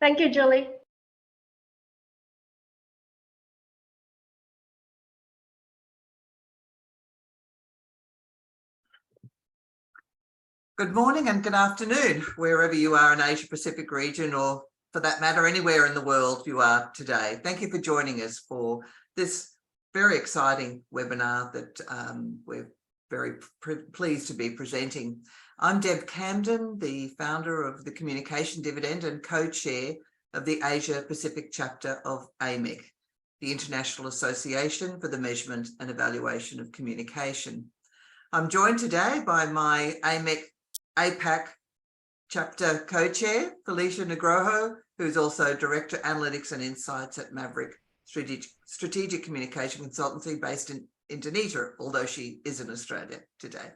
Thank you, Julie. Good morning and good afternoon, wherever you are in Asia Pacific region, or for that matter, anywhere in the world you are today. Thank you for joining us for this very exciting webinar that we're very pleased to be presenting. I'm Deb Camden, the founder of the Communication Dividend and co-chair of the Asia Pacific chapter of AMEC, the International Association for the Measurement and Evaluation of Communication. I'm joined today by my APAC chapter co-chair, Felicia Nugroho, who's also Director Analytics and Insights at Maverick Strategic Communication Consultancy based in Indonesia, although she is in Australia today.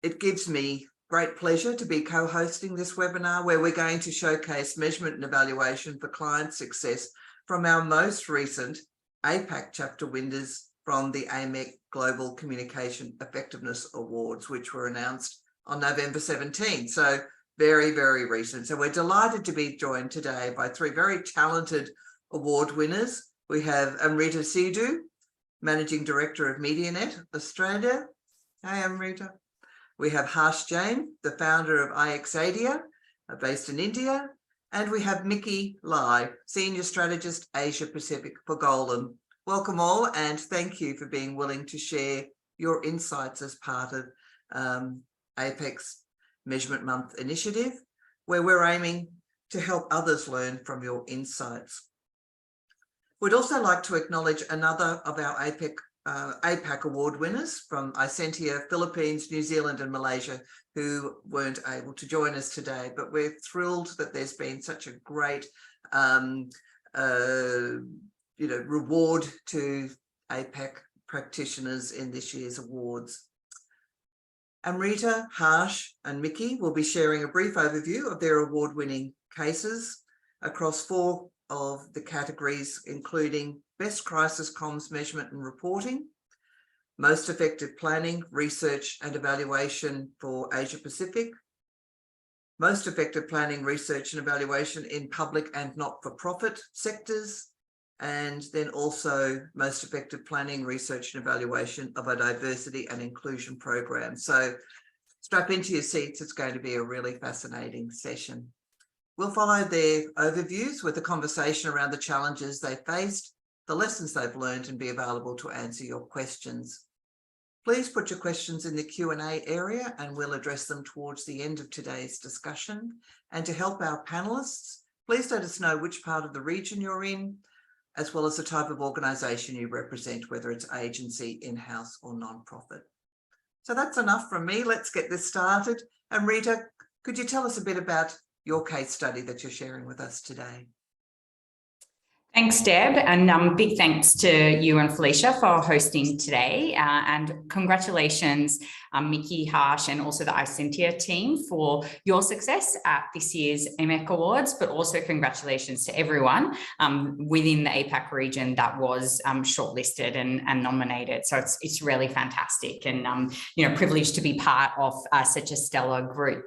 It gives me great pleasure to be co-hosting this webinar where we're going to showcase measurement and evaluation for client success from our most recent APAC chapter winners from the AMEC Global Communication Effectiveness Awards, which were announced on November 17. So very, very recent. So we're delighted to be joined today by three very talented award winners. We have Amrita, Sidhu, Managing Director of Medianet, Australia. Hey, Amrita. We have Jain, the founder of Iexadia, based in India. And we have Miki Lai, Senior Strategist, Asia Pacific for Golin. Welcome all, and thank you for being willing to share your insights as part of APEC's Measurement Month initiative, where we're aiming to help others learn from your insights. We'd also like to acknowledge another of our APAC award winners from Iexadia, Philippines, New Zealand and Malaysia, who weren't able to join us today, but we're thrilled that there's been such a great reward to APAC practitioners in this year's awards. Amrita, Harsh and Mikki will be sharing a brief overview of their award-winning cases across four of the categories, including Best Crisis Comms Measurement and Reporting, Most Effective Planning, Research and Evaluation for Asia Pacific, Most Effective Planning, Research and Evaluation in Public and Not-for-Profit Sectors, and then also Most Effective Planning, Research and Evaluation of a Diversity and Inclusion Program. So strap into your seats, it's going to be a really fascinating session. We'll follow their overviews with a conversation around the challenges they faced, the lessons they've learned, and be available to answer your questions. Please put your questions in the Q&A area and we'll address them towards the end of today's discussion. And to help our panelists, please let us know which part of the region you're in, as well as the type of organisation you represent, whether it's agency, in-house or non-profit. So that's enough from me. Let's get this started. Amrita, could you tell us a bit about your case study that you're sharing with us today? Thanks, Deb, and big thanks to you and Felicia for hosting today. And congratulations, Miki, Harsh, and also the Iexadia team for your success at this year's AMEC Awards, but also congratulations to everyone within the APAC region that was shortlisted and nominated. So it's really fantastic and, privileged to be part of such a stellar group.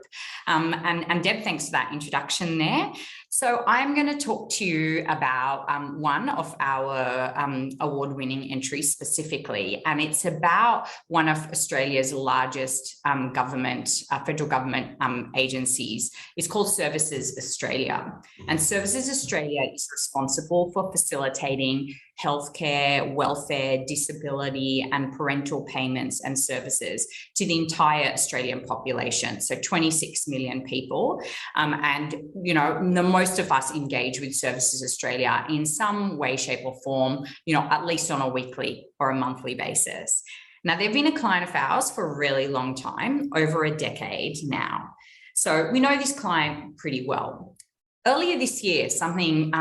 And Deb, thanks for that introduction there. So I'm going to talk to you about one of our award-winning entries specifically, and it's about one of Australia's largest federal government agencies. It's called Services Australia, and Services Australia is responsible for facilitating healthcare, welfare, disability and parental payments and services to the entire Australian population, so 26 million people. And, most of us engage with Services Australia in some way, shape or form, at least on a weekly or a monthly basis. Now, they've been a client of ours for a really long time, over a decade now. So we know this client pretty well. Earlier this year, something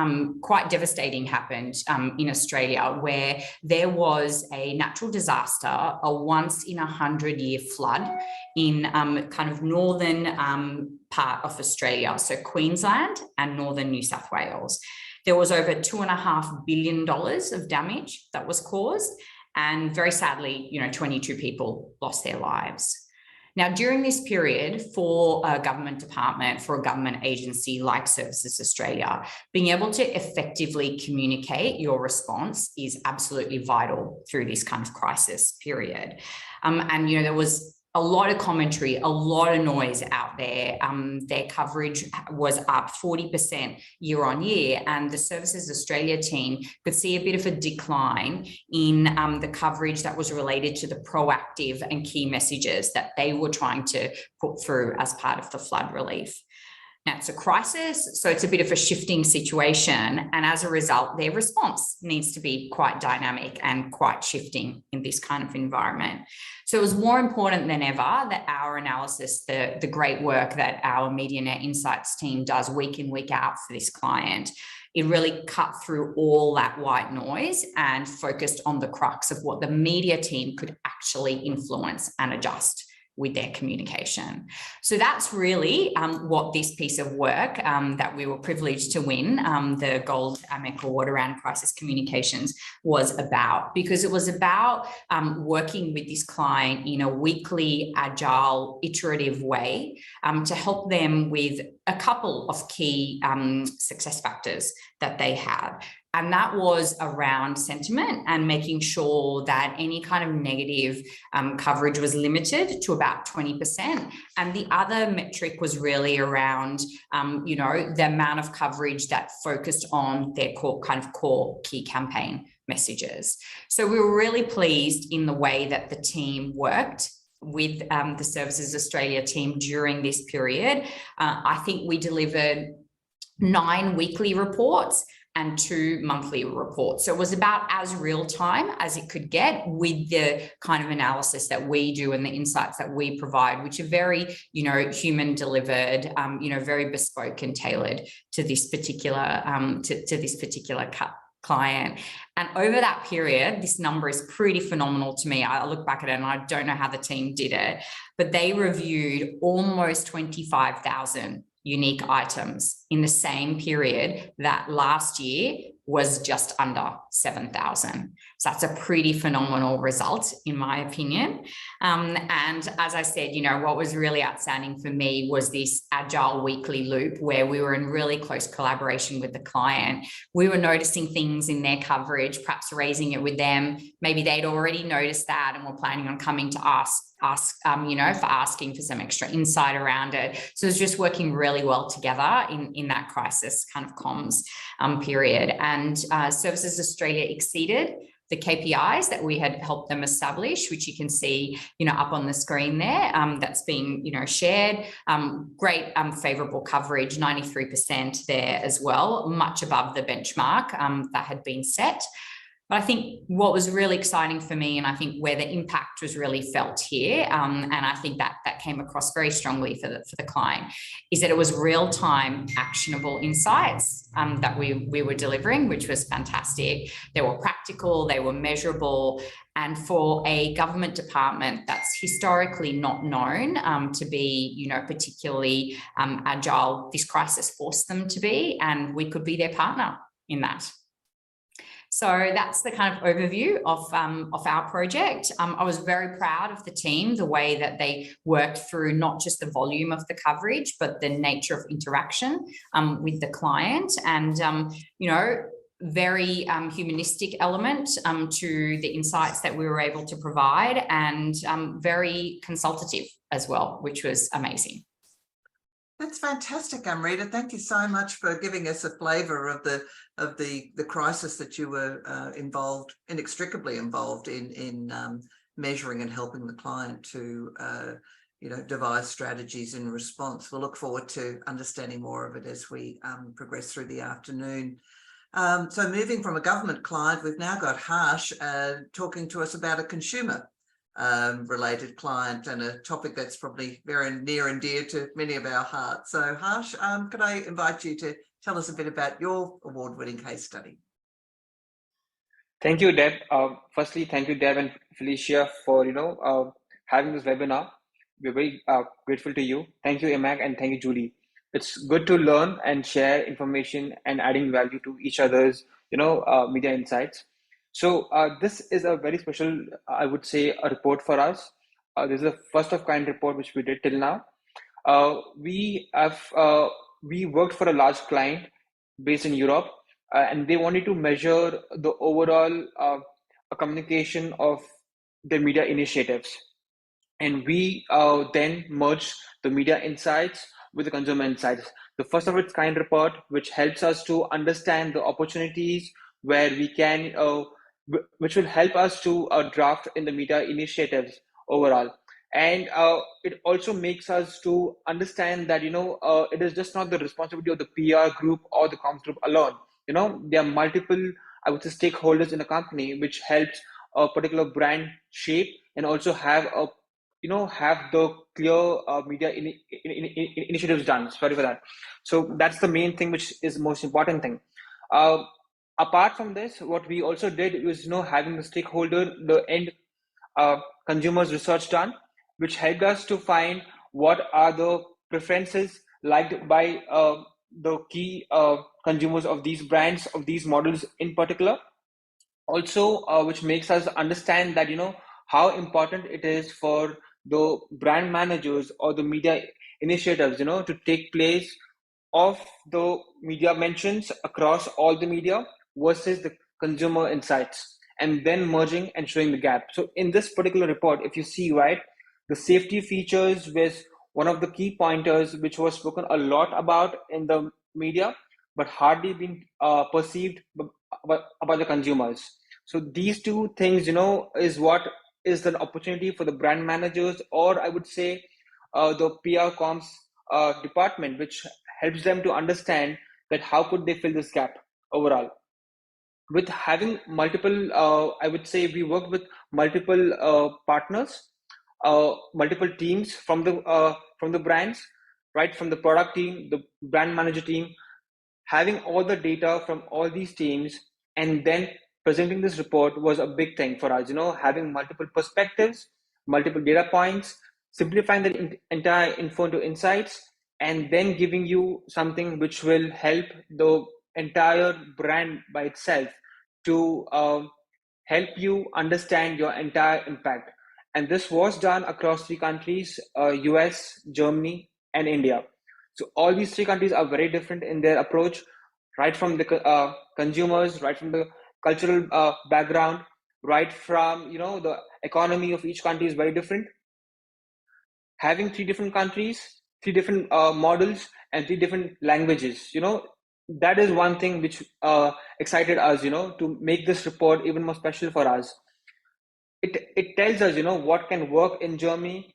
quite devastating happened in Australia, where there was a natural disaster, a once-in-a-100-year flood in kind of northern part of Australia, so Queensland and northern New South Wales. There was over $2.5 billion of damage that was caused, and very sadly, 22 people lost their lives. Now, during this period, for a government department, for a government agency like Services Australia, being able to effectively communicate your response is absolutely vital through this kind of crisis period. And, you know, there was a lot of commentary, a lot of noise out there. Their coverage was up 40% year on year, and the Services Australia team could see a bit of a decline in the coverage that was related to the proactive and key messages that they were trying to put through as part of the flood relief. Now, it's a crisis, so it's a bit of a shifting situation, and as a result, their response needs to be quite dynamic and quite shifting in this kind of environment. So it was more important than ever that our analysis, the great work that our Medianet Insights team does week in, week out for this client, it really cut through all that white noise and focused on the crux of what the media team could actually influence and adjust with their communication. So that's really what this piece of work that we were privileged to win, the Gold AMEC Award around crisis communications, was about, because it was about working with this client in a weekly, agile, iterative way to help them with a couple of key success factors that they have. And that was around sentiment and making sure that any kind of negative coverage was limited to about 20%. And the other metric was really around, you know, the amount of coverage that focused on their core key campaign messages. So we were really pleased in the way that the team worked with the Services Australia team during this period. I think we delivered 9 weekly reports and 2 monthly reports. So it was about as real time as it could get with the kind of analysis that we do and the insights that we provide, which are very, you know, human delivered, you know, very bespoke and tailored to this particular, to this particular client. And over that period, this number is pretty phenomenal to me. I look back at it and I don't know how the team did it, but they reviewed almost 25,000 unique items in the same period that last year was just under 7,000. So that's a pretty phenomenal result, in my opinion. And as I said, you know, what was really outstanding for me was this agile weekly loop where we were in really close collaboration with the client. We were noticing things in their coverage, perhaps raising it with them. Maybe they'd already noticed that and were planning on coming to us, you know, for asking for some extra insight around it. So it was just working really well together in that crisis kind of comms period. And Services Australia exceeded the KPIs that we had helped them establish, which you can see, you know, up on the screen there. That's being, you know, shared. Great favourable coverage, 93% there as well, much above the benchmark that had been set. But I think what was really exciting for me, and I think where the impact was really felt here, and I think that came across very strongly for the client, is that it was real-time actionable insights that we were delivering, which was fantastic. They were practical, they were measurable, and for a government department that's historically not known to be, you know, particularly agile, this crisis forced them to be, and we could be their partner in that. So that's the kind of overview of our project. I was very proud of the team, the way that they worked through not just the volume of the coverage, but the nature of interaction with the client, and, you know, very humanistic element to the insights that we were able to provide, and very consultative as well, which was amazing. That's fantastic, Amrita. Thank you so much for giving us a flavour of the crisis that you were inextricably involved in measuring and helping the client to you know, devise strategies in response. We'll look forward to understanding more of it as we progress through the afternoon. So moving from a government client, we've now got Harsh talking to us about a consumer related client, and a topic that's probably very near and dear to many of our hearts. So Harsh, could I invite you to tell us a bit about your award-winning case study? Thank you, Deb. Firstly, thank you, Deb and Felicia, for having this webinar. We're very grateful to you. Thank you, AMEC, and thank you, Julie. It's good to learn and share information and adding value to each other's media insights. So this is a very special, I would say, a report for us. this is a first of kind report which we did till now. We worked for a large client based in Europe, and they wanted to measure the overall communication of their media initiatives. And we then merged the media insights with the consumer insights. The first of its kind report, which helps us to understand the opportunities where we can, which will help us to draft in the media initiatives overall. And it also makes us to understand that, it is just not the responsibility of the PR group or the comms group alone. There are multiple, I would say, stakeholders in a company, which helps a particular brand shape and also have the clear media initiatives done. Sorry for that. So that's the main thing, which is the most important thing. Apart from this, what we also did was having the stakeholder, the end consumers research done, which helped us to find what are the preferences liked by the key consumers of these brands, of these models in particular. Also, which makes us understand that how important it is for the brand managers or the media initiatives to take place of the media mentions across all the media versus the consumer insights, and then merging and showing the gap. So in this particular report, if you see, right, the safety features was one of the key pointers which was spoken a lot about in the media, but hardly been perceived by the consumers. So these two things, is what is an opportunity for the brand managers, or I would say the PR comms department, which helps them to understand that how could they fill this gap overall. With having multiple, I would say we work with multiple partners, multiple teams from the brands, right, from the product team, the brand manager team, having all the data from all these teams and then presenting this report was a big thing for us, having multiple perspectives, multiple data points, simplifying the entire info into insights, and then giving you something which will help the entire brand by itself to help you understand your entire impact. And this was done across 3 countries, US, Germany, and India. So all these 3 countries are very different in their approach, right from the consumers, right from the cultural background, right from the economy of each country is very different. Having 3 different countries, 3 different models, and 3 different languages, that is one thing which excited us, to make this report even more special for us. It tells us, what can work in Germany.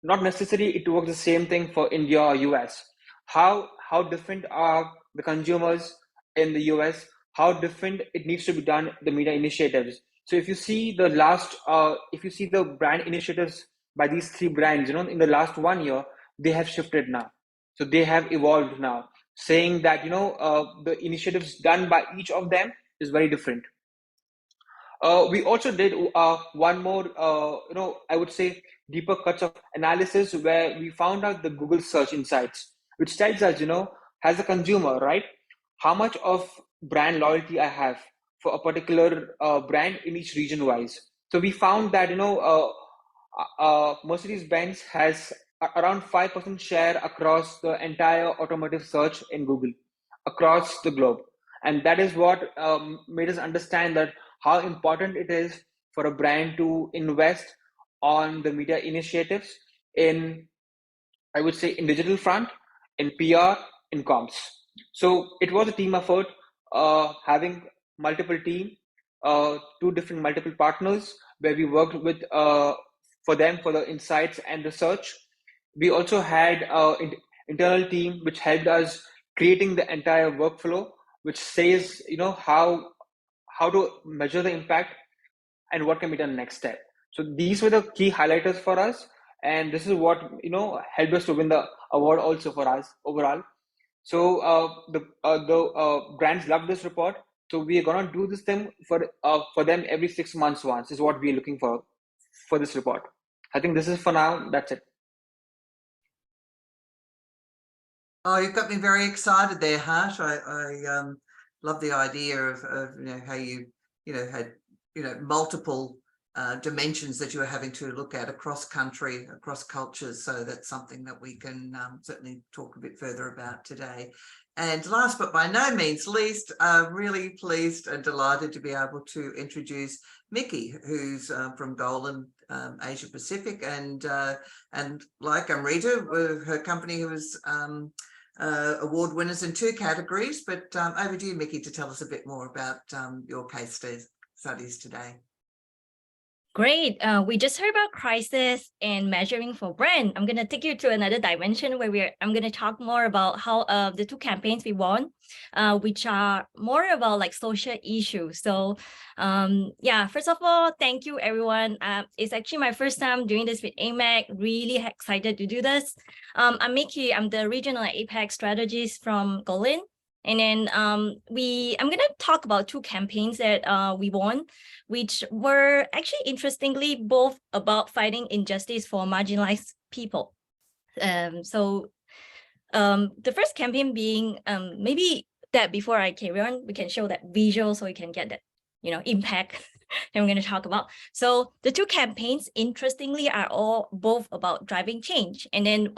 Not necessarily it works the same thing for India or US. How different are the consumers in the US? How different it needs to be done, the media initiatives. So if you see if you see the brand initiatives by these 3 brands, in the last 1 year, they have shifted now. So they have evolved now, saying that, the initiatives done by each of them is very different. We also did one more, I would say deeper cuts of analysis where we found out the Google search insights, which tells us, as a consumer, right, how much of brand loyalty I have for a particular brand in each region wise. So we found that, Mercedes-Benz has around 5% share across the entire automotive search in Google across the globe. And that is what made us understand that how important it is for a brand to invest on the media initiatives in, I would say, in digital front, in PR, in comms. So it was a team effort, having multiple team, 2 different multiple partners where we worked with for them for the insights and research. We also had internal team which helped us creating the entire workflow, which says how to measure the impact and what can be done next step. So these were the key highlighters for us, and this is what helped us to win the award also for us overall. So the brands love this report. So we are gonna do this thing for them every 6 months once is what we're looking for this report. I think this is for now. That's it. Oh, you've got me very excited there, Harsh. I love the idea of how you had multiple dimensions that you are having to look at across country, across cultures. So that's something that we can certainly talk a bit further about today. And last but by no means least, really pleased and delighted to be able to introduce Mikki, who's from Golin, Asia Pacific, and like Amrita, her company was award winners in 2 categories. But over to you, Mikki, to tell us a bit more about your case studies today. Great. We just heard about crisis and measuring for brand. I'm going to take you to another dimension where I'm going to talk more about how the 2 campaigns we won, which are more about like social issues. So yeah, first of all, thank you, everyone. It's actually my first time doing this with AMEC. Really excited to do this. I'm Mikki. I'm the regional APAC strategist from Golin. And then I'm going to talk about 2 campaigns that we won, which were actually interestingly both about fighting injustice for marginalized people. So the first campaign being maybe that before I carry on, we can show that visual so we can get that, impact that we're going to talk about. So the 2 campaigns, interestingly, are all both about driving change. And then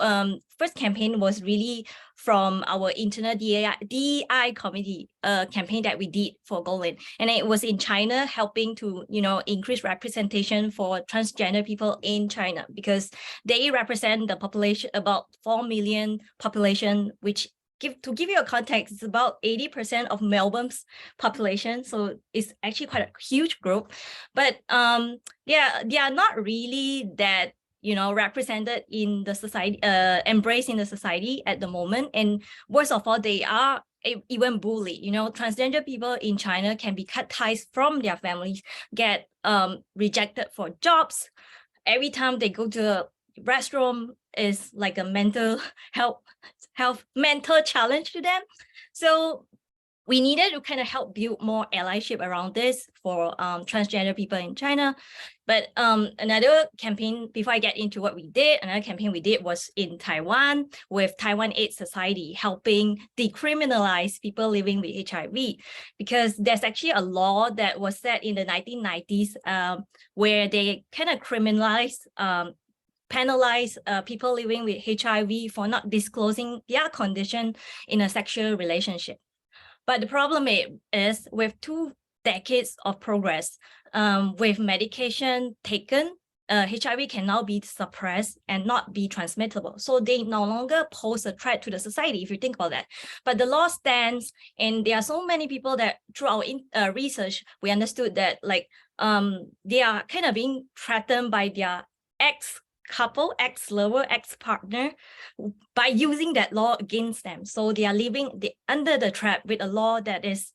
first campaign was really from our internal DEI committee campaign that we did for Golin. And it was in China, helping to, increase representation for transgender people in China, because they represent the population, about 4 million population, which to give you a context, it's about 80% of Melbourne's population. So it's actually quite a huge group. But yeah, they are not really that, represented in the society, embraced in the society at the moment. And worst of all, they are even bullied. Transgender people in China can be cut ties from their families, get rejected for jobs. Every time they go to the restroom is like a mental mental challenge to them. So we needed to kind of help build more allyship around this for transgender people in China. But another campaign, before I get into what we did, another campaign we did was in Taiwan with Taiwan AIDS Society, helping decriminalize people living with HIV, because there's actually a law that was set in the 1990s where they kind of penalize people living with HIV for not disclosing their condition in a sexual relationship. But the problem is with 2 decades of progress, with medication taken, HIV can now be suppressed and not be transmittable. So they no longer pose a threat to the society, if you think about that. But the law stands, and there are so many people that through our research, we understood that like they are kind of being threatened by their ex-couple, ex-lover, ex-partner by using that law against them. So they are living under the trap with a law that is,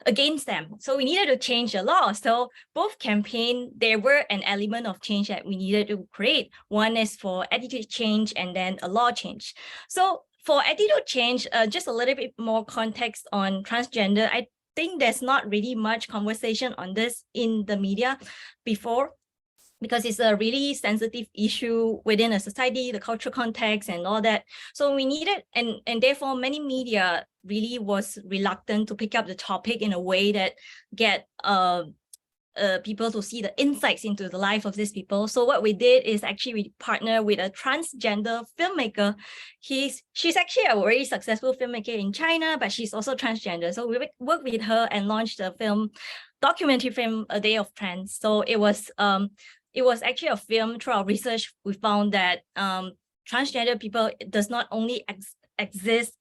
against them. So we needed to change the law. So both campaign, there were an element of change that we needed to create. One is for attitude change and then a law change. So for attitude change, just a little bit more context on transgender. I think there's not really much conversation on this in the media before, because it's a really sensitive issue within a society, the cultural context and all that. So we needed, and therefore many media really was reluctant to pick up the topic in a way that get people to see the insights into the life of these people. So what we did is actually we partnered with a transgender filmmaker. She's actually a very successful filmmaker in China, but she's also transgender. So we worked with her and launched a documentary film, A Day of Trans. So it was actually a film. Through our research, we found that transgender people does not only exist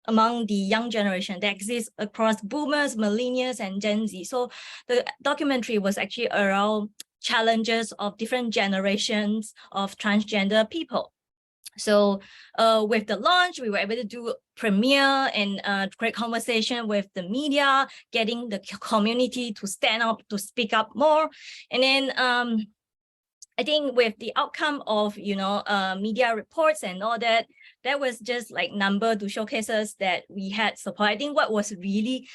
among the young generation, they exist across boomers, millennials, and Gen Z. So the documentary was actually around challenges of different generations of transgender people. So with the launch, we were able to do premiere and great conversation with the media, getting the community to stand up, to speak up more. And then I think with the outcome of, media reports and all that, that was just like number to showcase us that we had support. I think what was really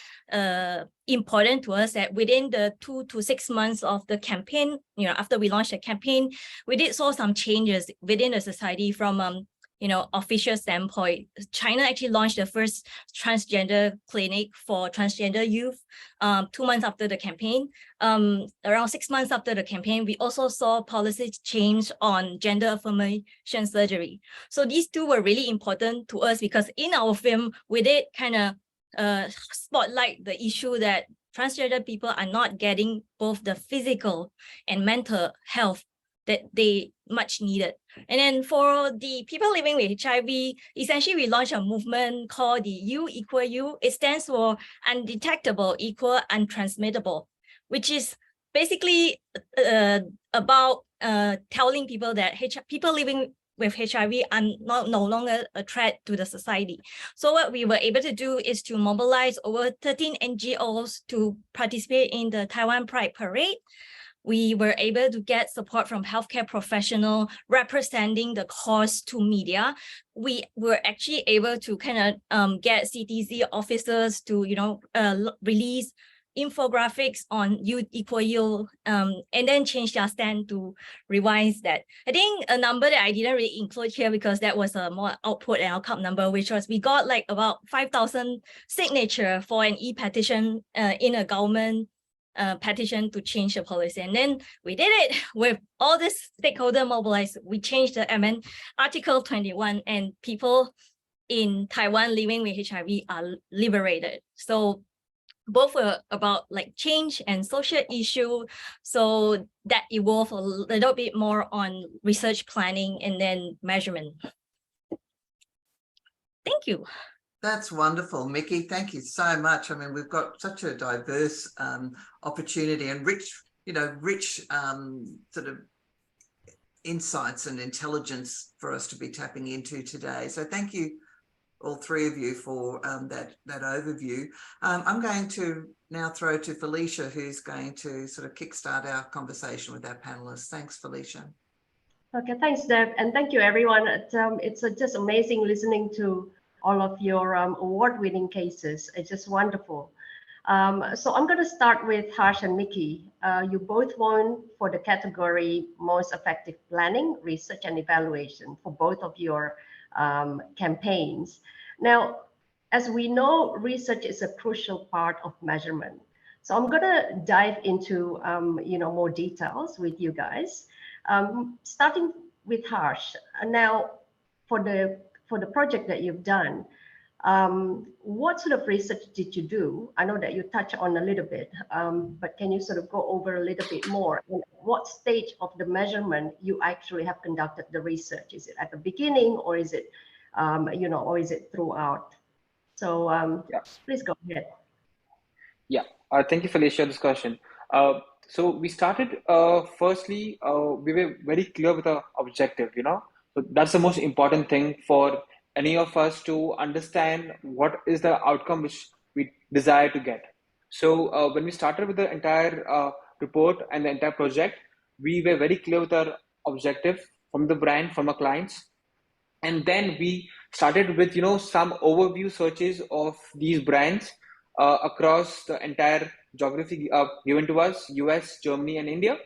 important to us that within the 2 to 6 months of the campaign, after we launched the campaign, we did saw some changes within the society from, official standpoint, China actually launched the first transgender clinic for transgender youth 2 months after the campaign. Around 6 months after the campaign, we also saw policy change on gender affirmation surgery. So these two were really important to us because in our film, we did kind of spotlight the issue that transgender people are not getting both the physical and mental health that they much needed. And then for the people living with HIV, essentially we launched a movement called the U equal U. It stands for undetectable equal untransmittable, which is basically about telling people that people living with HIV are no longer a threat to the society. So what we were able to do is to mobilize over 13 NGOs to participate in the Taiwan Pride Parade. We were able to get support from healthcare professionals representing the cause to media. We were actually able to kind of get CTZ officers to, release infographics on U equal U, and then change their stand to revise that. I think a number that I didn't really include here because that was a more output and outcome number, which was we got like about 5,000 signature for an e-petition in a government petition to change the policy. And then we did it with all this stakeholder mobilized. We changed the Article 21 and people in Taiwan living with HIV are liberated. So both were about like change and social issue. So that evolved a little bit more on research planning and then measurement. Thank you. That's wonderful, Mikki. Thank you so much. I mean, we've got such a diverse opportunity and rich sort of insights and intelligence for us to be tapping into today. So thank you, all three of you, for that overview. I'm going to now throw to Felicia, who's going to sort of kickstart our conversation with our panelists. Thanks, Felicia. Okay, thanks, Deb, and thank you, everyone. It's just amazing listening to all of your award-winning cases. It's just wonderful. So I'm going to start with Harsh and Mikki. You both won for the category Most Effective Planning, Research and Evaluation for both of your campaigns. Now, as we know, research is a crucial part of measurement. So I'm going to dive into more details with you guys, starting with Harsh. Now, for the project that you've done, what sort of research did you do? I know that you touched on a little bit, but can you sort of go over a little bit more? And what stage of the measurement you actually have conducted the research? Is it at the beginning, or is it, or is it throughout? So please go ahead. Yeah, thank you, Felicia, for this question. So we started, firstly, we were very clear with our objective, So that's the most important thing for any of us to understand what is the outcome which we desire to get. So when we started with the entire report and the entire project, we were very clear with our objective from the brand, from our clients. And then we started with, some overview searches of these brands across the entire geography given to us, US, Germany, and India.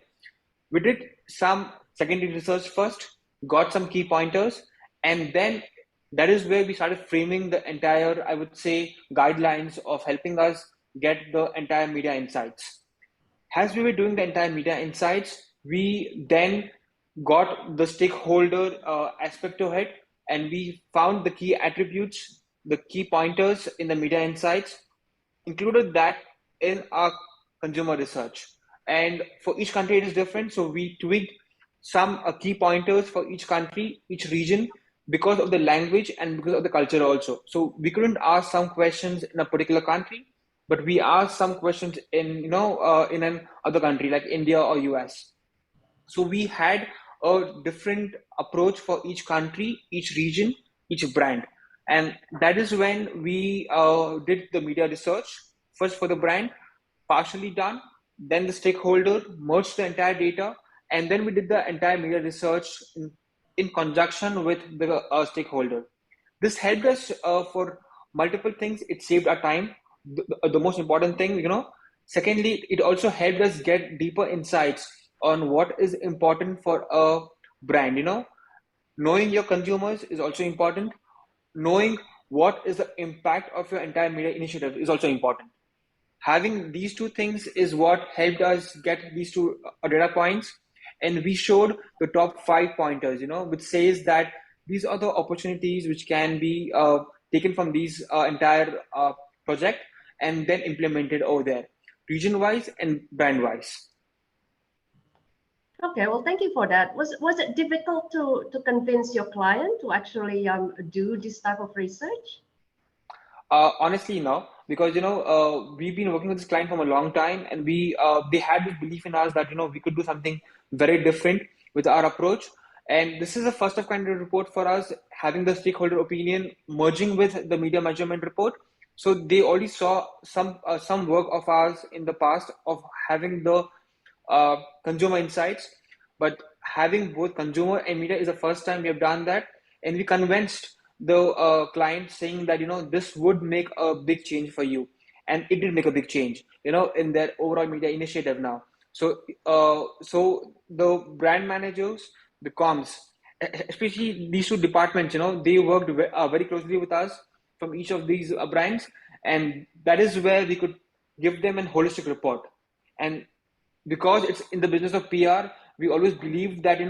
We did some secondary research first, got some key pointers, and then that is where we started framing the entire, I would say, guidelines of helping us get the entire media insights. As we were doing the entire media insights, we then got the stakeholder aspect of it, and we found the key attributes, the key pointers in the media insights, included that in our consumer research. And for each country, it is different. So we tweaked some key pointers for each country, each region, because of the language and because of the culture also. So we couldn't ask some questions in a particular country, but we asked some questions in, in an other country like India or US. So we had a different approach for each country, each region, each brand. And that is when we did the media research, first for the brand, partially done, then the stakeholder, merged the entire data, and then we did the entire media research in conjunction with the stakeholder. This helped us for multiple things. It saved our time, the most important thing, Secondly, it also helped us get deeper insights on what is important for a brand, Knowing your consumers is also important. Knowing what is the impact of your entire media initiative is also important. Having these two things is what helped us get these two data points, and we showed the top 5 pointers, which says that these are the opportunities which can be taken from these entire project and then implemented over there, region wise and brand wise. Okay, well, thank you for that. Was it difficult to convince your client to actually do this type of research? Honestly, no, because we've been working with this client for a long time, and they had this belief in us that we could do something very different with our approach. And this is a first of kind of report for us, having the stakeholder opinion merging with the media measurement report. So they already saw some work of ours in the past of having the consumer insights, but having both consumer and media is the first time we have done that, and we convinced the client saying that this would make a big change for you, and it did make a big change in their overall media initiative now. So the brand managers, the comms, especially these two departments, they worked very closely with us from each of these brands, and that is where we could give them a holistic report. And because it's in the business of PR, we always believe that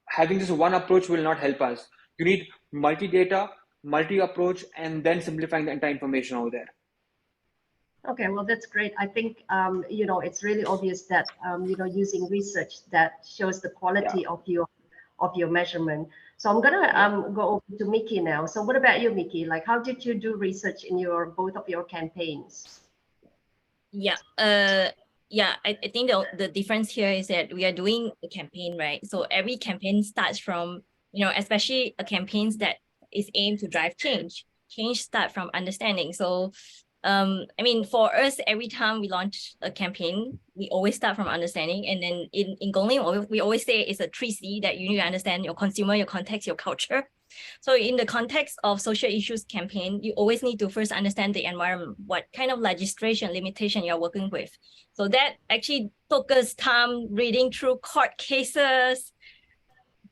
having just one approach will not help us. You need multi-data, multi-approach, and then simplifying the entire information over there. Okay, well, that's great. I think it's really obvious that using research that shows the quality of your measurement. So I'm gonna go over to Mikki now. So what about you, Mikki? Like, how did you do research in both of your campaigns? Yeah. I think the difference here is that we are doing a campaign, right? So every campaign starts from, especially a campaigns that is aimed to drive change. Change start from understanding. So for us, every time we launch a campaign, we always start from understanding. And then in Golin, we always say it's a 3C that you need to understand your consumer, your context, your culture. So in the context of social issues campaign, you always need to first understand the environment, what kind of legislation limitation you're working with. So that actually took us time reading through court cases,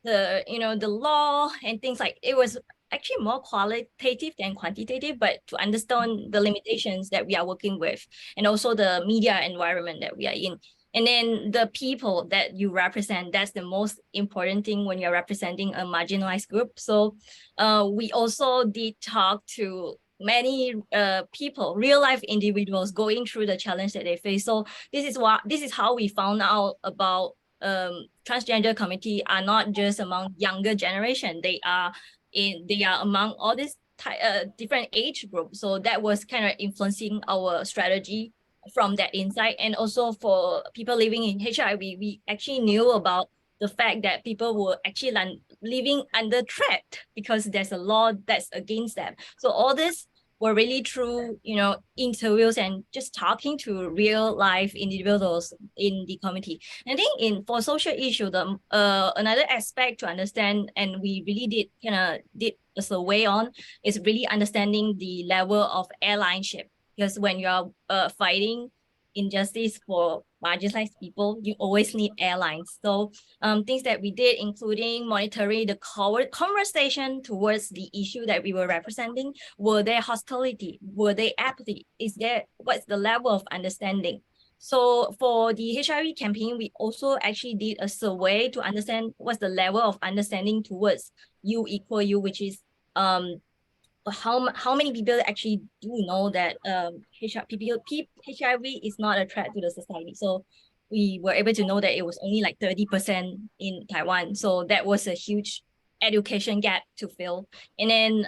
the law and things like it was actually more qualitative than quantitative, but to understand the limitations that we are working with and also the media environment that we are in. And then the people that you represent, that's the most important thing when you're representing a marginalized group. So we also did talk to many people, real life individuals going through the challenge that they face. So this is how we found out about transgender community are not just among younger generation. They are among all these different age groups. So that was kind of influencing our strategy from that insight. And also for people living in HIV, we actually knew about the fact that people were actually living under threat because there's a law that's against them. So all this were really through interviews and just talking to real life individuals in the community. I think for social issue, the another aspect to understand, and we really did a survey on, is really understanding the level of allyship. Because when you're fighting injustice for marginalized people, you always need allies. So things that we did, including monitoring the conversation towards the issue that we were representing. Were there hostility? Were there apathy? What's the level of understanding? So for the HIV campaign, we also actually did a survey to understand what's the level of understanding towards you equal you, which is how many people actually do know that HIV is not a threat to the society. So we were able to know that it was only like 30% in Taiwan. So that was a huge education gap to fill. And then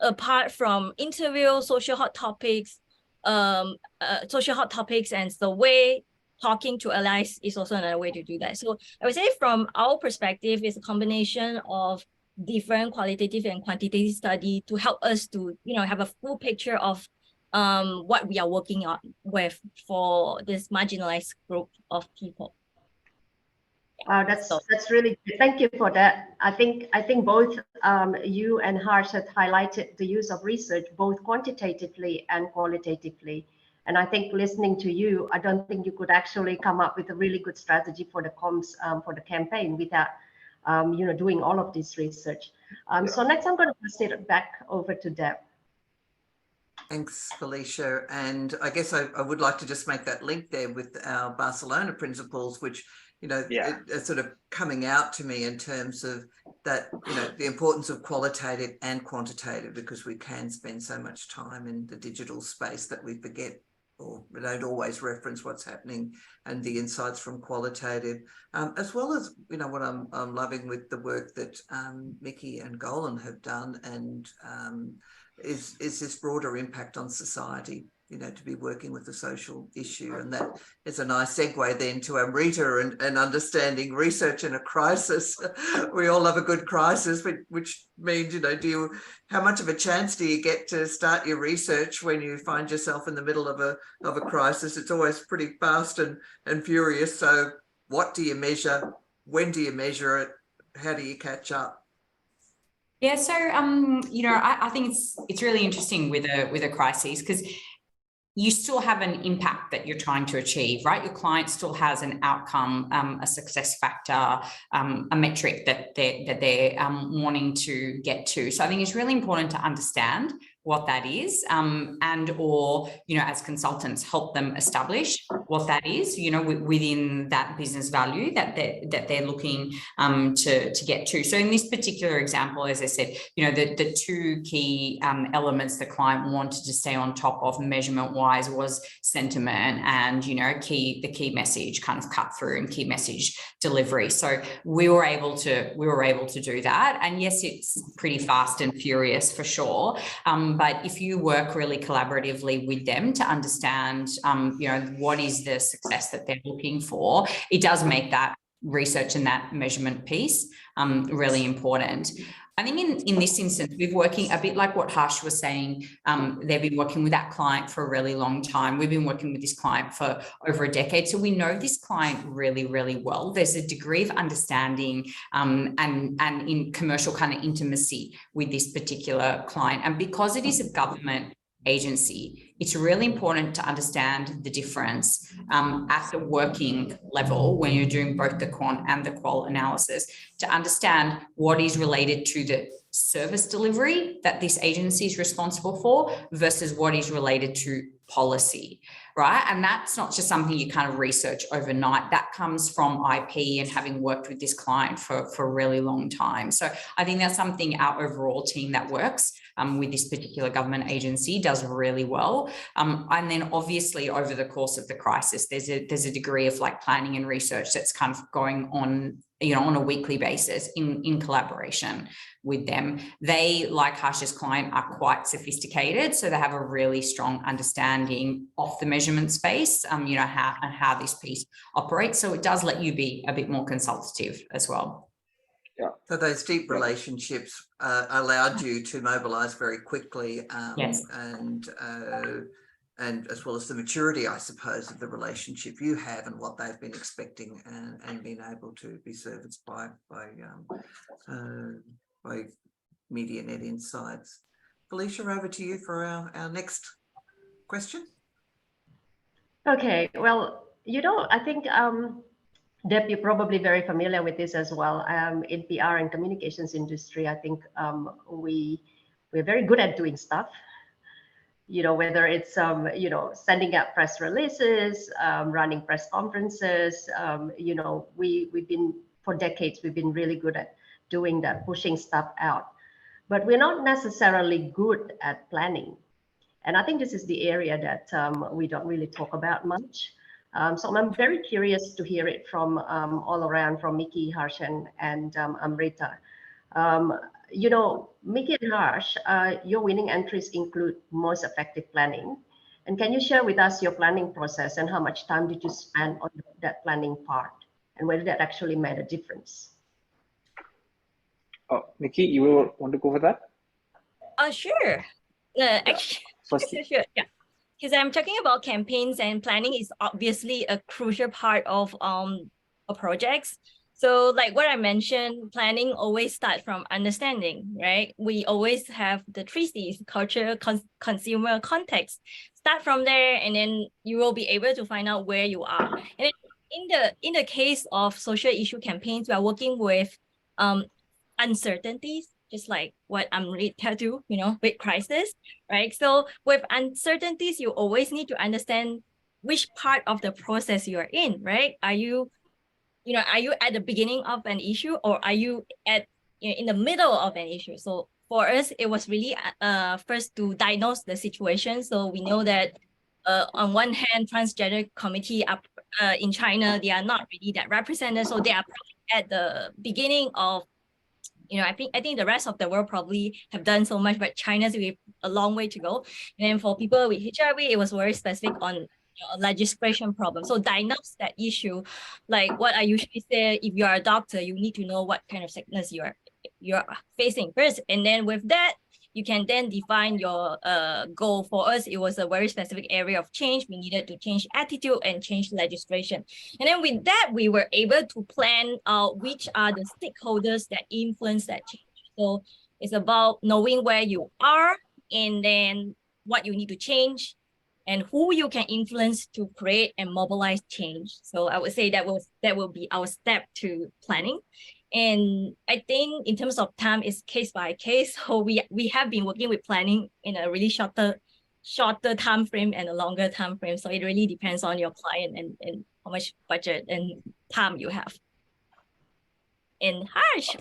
apart from interview, social hot topics and the way talking to allies is also another way to do that. So I would say from our perspective, it's a combination of different qualitative and quantitative study to help us to have a full picture of what we are working on with for this marginalized group of people. Wow, that's really good. Thank you for that. I think both you and Harsh have highlighted the use of research both quantitatively and qualitatively. And I think listening to you, I don't think you could actually come up with a really good strategy for the comms for the campaign without doing all of this research. So next I'm going to pass it back over to Deb. Thanks, Felicia. And I guess I would like to just make that link there with our Barcelona principles, which, are sort of coming out to me in terms of that, the importance of qualitative and quantitative, because we can spend so much time in the digital space that we forget or we don't always reference what's happening and the insights from qualitative, as well as, what I'm loving with the work that Mikki and Golin have done, and is this broader impact on society, to be working with the social issue. And that is a nice segue then to Amrita and understanding research in a crisis. We all love a good crisis, which means, how much of a chance do you get to start your research when you find yourself in the middle of a crisis? It's always pretty fast and furious. So what do you measure? When do you measure it? How do you catch up? Yeah, so I think it's really interesting with a crisis, because you still have an impact that you're trying to achieve, right? Your client still has an outcome, a success factor, a metric that they're wanting to get to. So I think it's really important to understand what that is, or as consultants, help them establish what that is, within that business value that they're looking to get to. So in this particular example, as I said, the two key elements the client wanted to stay on top of measurement-wise was sentiment and the key message kind of cut through and key message delivery. So we were able to do that, and yes, it's pretty fast and furious for sure. But if you work really collaboratively with them to understand, what is the success that they're looking for, it does make that research and that measurement piece really important. I think in this instance, we're working a bit like what Harsh was saying. They've been working with that client for a really long time. We've been working with this client for over a decade. So we know this client really, really well. There's a degree of understanding and in commercial kind of intimacy with this particular client. And because it is a government agency, it's really important to understand the difference at the working level when you're doing both the quant and the qual analysis, to understand what is related to the service delivery that this agency is responsible for versus what is related to policy, right? And that's not just something you kind of research overnight. That comes from IP and having worked with this client for a really long time. So I think that's something our overall team that works with this particular government agency does really well. And then obviously over the course of the crisis, there's a degree of like planning and research that's kind of going on, on a weekly basis in collaboration with them. They, like Harsh's client, are quite sophisticated, so they have a really strong understanding of the measurement space, how this piece operates. So it does let you be a bit more consultative as well. Yeah. So those deep relationships allowed you to mobilise very quickly, yes. and as well as the maturity, I suppose, of the relationship you have and what they've been expecting, and being able to be serviced by Medianet insights. Felicia, over to you for our next question. Okay, well, I think Deb, you're probably very familiar with this as well. In PR and communications industry, I think we're very good at doing stuff. Whether it's sending out press releases, running press conferences. We've been, for decades, we've been really good at doing that, pushing stuff out. But we're not necessarily good at planning. And I think this is the area that we don't really talk about much. So I'm very curious to hear it from all around, from Mikki, Harsh, and Amrita. Mikki and Harsh, your winning entries include most effective planning. And can you share with us your planning process and how much time did you spend on that planning part, and whether that actually made a difference? Mikki, you will want to go for that? Sure. Actually, sure. Yeah. Because I'm talking about campaigns, and planning is obviously a crucial part of projects. So like what I mentioned, planning always starts from understanding, right? We always have the 3 C's: culture, consumer, context. Start from there, and then you will be able to find out where you are. And in the case of social issue campaigns, we are working with uncertainties, just like what Amrita do, with crisis, right? So with uncertainties, you always need to understand which part of the process you are in, right? Are you at the beginning of an issue, or are you in the middle of an issue? So for us, it was really first to diagnose the situation. So we know that on one hand, transgender committee in China, they are not really that represented. So they are probably at the beginning of, I think the rest of the world probably have done so much, but China's we have a long way to go. And then for people with HIV, it was very specific on a legislation problem. So diagnose that issue, like what I usually say, if you are a doctor, you need to know what kind of sickness you are facing first. And then with that, you can then define your goal. For us, it was a very specific area of change. We needed to change attitude and change legislation. And then with that, we were able to plan out which are the stakeholders that influence that change. So it's about knowing where you are and then what you need to change and who you can influence to create and mobilize change. So I would say that will be our step to planning. And I think in terms of time, it's case by case. So we have been working with planning in a really shorter time frame and a longer time frame. So it really depends on your client and how much budget and time you have. And Harsh.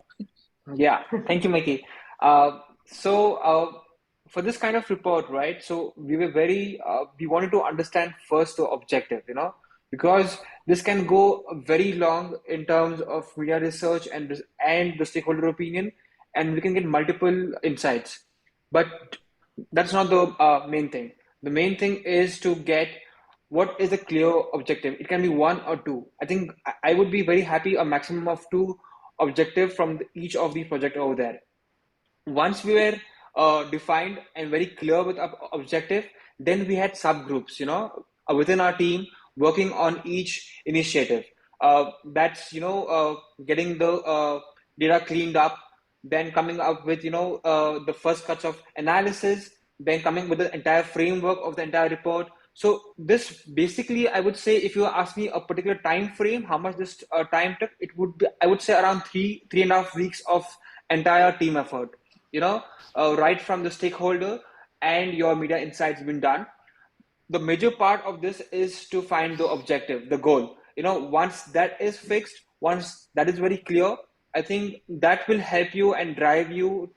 Yeah, thank you, Mikki. For this kind of report, right? So we were we wanted to understand first the objective, because this can go very long in terms of media research and the stakeholder opinion, and we can get multiple insights. But that's not the main thing. The main thing is to get what is a clear objective. It can be one or two. I think I would be very happy a maximum of two objectives from each of the project over there. Once we were defined and very clear with our objective, then we had subgroups, within our team working on each initiative. That's, getting the data cleaned up, then coming up with, the first cuts of analysis, then coming with the entire framework of the entire report. So this basically, I would say, if you ask me a particular time frame, how much this time took, it would be, I would say, around 3.5 weeks of entire team effort. Right from the stakeholder and your media insights been done. The major part of this is to find the objective, the goal. Once that is fixed, once that is very clear, I think that will help you and drive you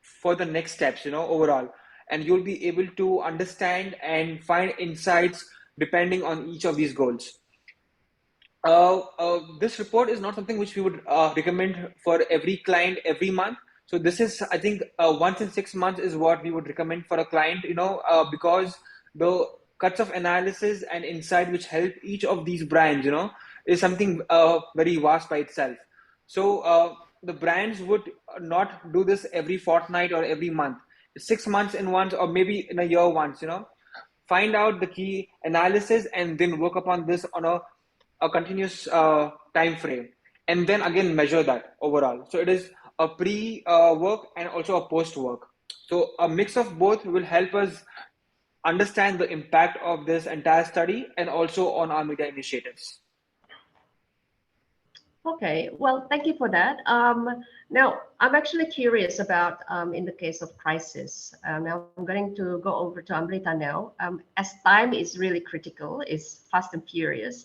for the next steps, overall. And you'll be able to understand and find insights depending on each of these goals. This report is not something which we would recommend for every client every month. So this is, I think, once in 6 months is what we would recommend for a client, because the cuts of analysis and insight which help each of these brands, is something very vast by itself. So the brands would not do this every fortnight or every month. 6 months in once, or maybe in a year once, find out the key analysis and then work upon this on a continuous time frame, and then again measure that overall. So it is a pre-work and also a post-work. So a mix of both will help us understand the impact of this entire study and also on our media initiatives. Okay, well, thank you for that. Now, I'm actually curious about in the case of crisis. Now, I'm going to go over to Amrita now. As time is really critical, it's fast and furious.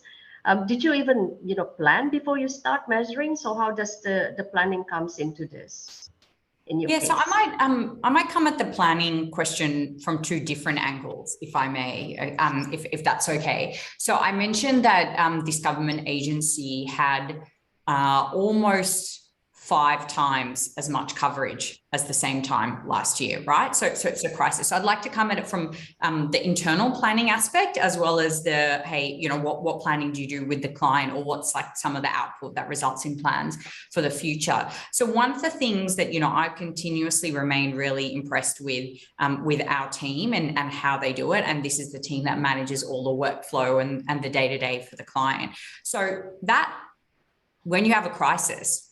Did you even, plan before you start measuring? So how does the planning comes into this? In your case? So I might come at the planning question from two different angles, if I may, if that's okay. So I mentioned that this government agency had almost 5 times as much coverage as the same time last year, right? So it's a crisis. So I'd like to come at it from the internal planning aspect, as well as the, hey, what planning do you do with the client, or what's like some of the output that results in plans for the future. So one of the things that, I continuously remain really impressed with our team and how they do it. And this is the team that manages all the workflow and the day-to-day for the client. So that when you have a crisis,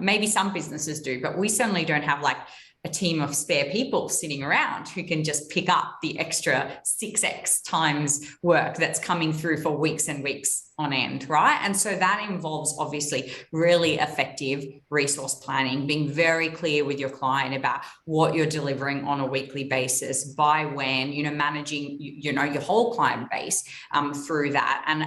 maybe some businesses do, but we certainly don't have like a team of spare people sitting around who can just pick up the extra 6x times work that's coming through for weeks and weeks on end, right? And so that involves obviously really effective resource planning, being very clear with your client about what you're delivering on a weekly basis, by when, managing, your whole client base through that. And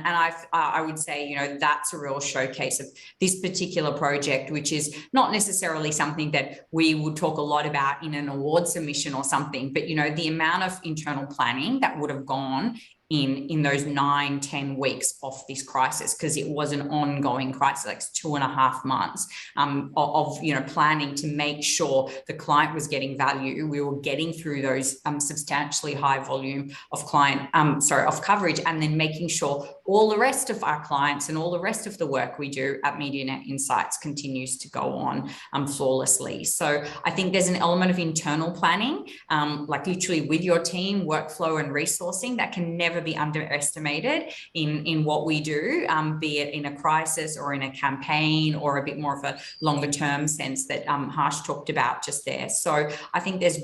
I would say, that's a real showcase of this particular project, which is not necessarily something that we would talk a lot about in an award submission or something, but, the amount of internal planning that would have gone in those 9-10 weeks of this crisis, because it was an ongoing crisis, like 2.5 months of planning to make sure the client was getting value. We were getting through those substantially high volume of of coverage, and then making sure all the rest of our clients and all the rest of the work we do at Medianet Insights continues to go on flawlessly. So I think there's an element of internal planning, like literally with your team, workflow and resourcing, that can never be underestimated in what we do, be it in a crisis or in a campaign, or a bit more of a longer term sense that Harsh talked about just there. So I think there's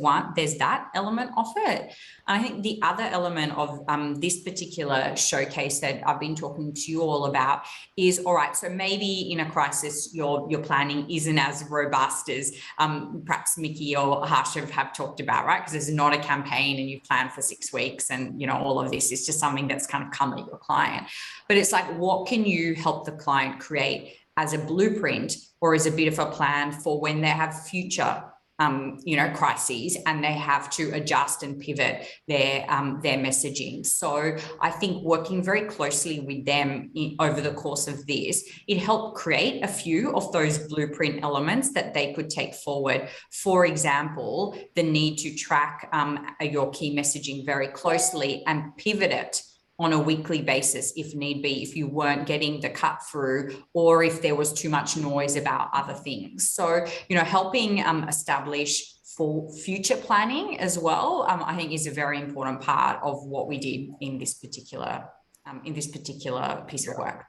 that element of it. I think the other element of this particular showcase that I've been talking to you all about is, all right, so maybe in a crisis, your planning isn't as robust as perhaps Mikki or Harsh have talked about, right? Because there's not a campaign and you've planned for 6 weeks, and all of this is just something that's kind of come at your client. But it's like, what can you help the client create as a blueprint or as a bit of a plan for when they have future crises and they have to adjust and pivot their messaging. So I think working very closely with them over the course of this, it helped create a few of those blueprint elements that they could take forward. For example, the need to track your key messaging very closely and pivot it on a weekly basis if need be, if you weren't getting the cut through, or if there was too much noise about other things. So, helping establish for future planning as well, I think is a very important part of what we did in this particular piece of work.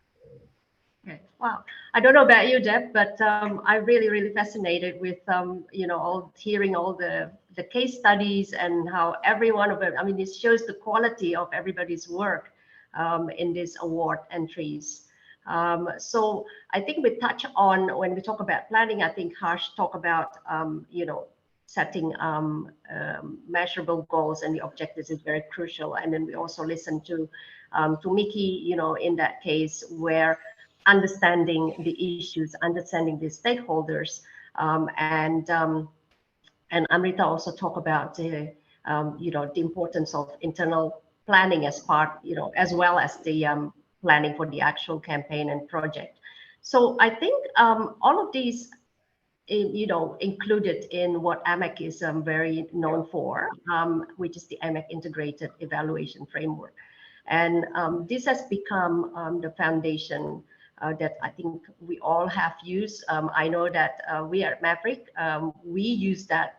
Okay. Wow. I don't know about you, Deb, but I'm really, really fascinated with, hearing all the case studies and how every one of them, it shows the quality of everybody's work in these award entries. So I think we touch on, when we talk about planning, I think Harsh talked about, setting measurable goals and the objectives is very crucial. And then we also listened to Mikki, in that case, where understanding the issues, understanding the stakeholders, and Amrita also talked about the importance of internal planning as part, as well as the planning for the actual campaign and project. So I think all of these, included in what AMEC is very known for, which is the AMEC Integrated Evaluation Framework. And this has become the foundation that I think we all have used. I know that we at Maverick, we use that,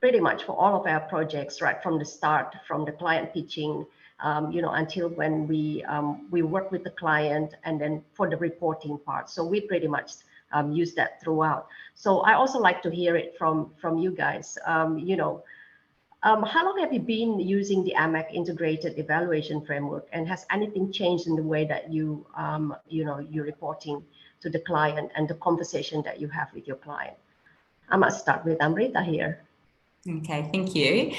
pretty much for all of our projects, right from the start, from the client pitching, until when we work with the client, and then for the reporting part. So we pretty much use that throughout. So I also like to hear it from you guys. How long have you been using the AMEC Integrated Evaluation Framework, and has anything changed in the way that you're reporting to the client and the conversation that you have with your client? I must start with Amrita here. Okay, thank you.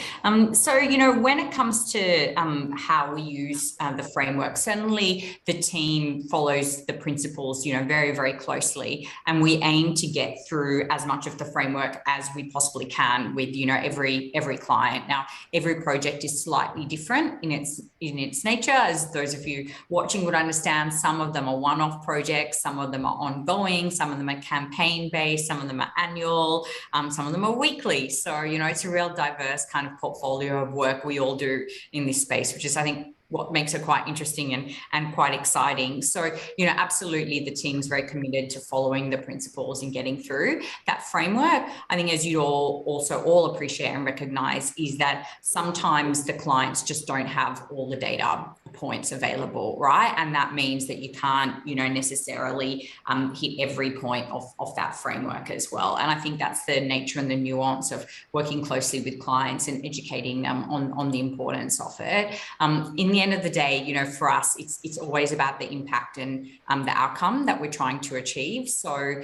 So, when it comes to how we use the framework, certainly the team follows the principles, very, very closely, and we aim to get through as much of the framework as we possibly can with, every client. Now, every project is slightly different in its nature, as those of you watching would understand. Some of them are one-off projects, some of them are ongoing, some of them are campaign-based, some of them are annual, some of them are weekly. So, it's a real diverse kind of portfolio of work we all do in this space, which is, I think, what makes it quite interesting and quite exciting. So, absolutely the team's very committed to following the principles and getting through that framework. I think, as you all appreciate and recognize, is that sometimes the clients just don't have all the data points available, right? And that means that you can't, you know, necessarily hit every point of that framework as well. And I think that's the nature and the nuance of working closely with clients and educating them on the importance of it. In the end of the day, you know, for us, it's always about the impact and the outcome that we're trying to achieve. So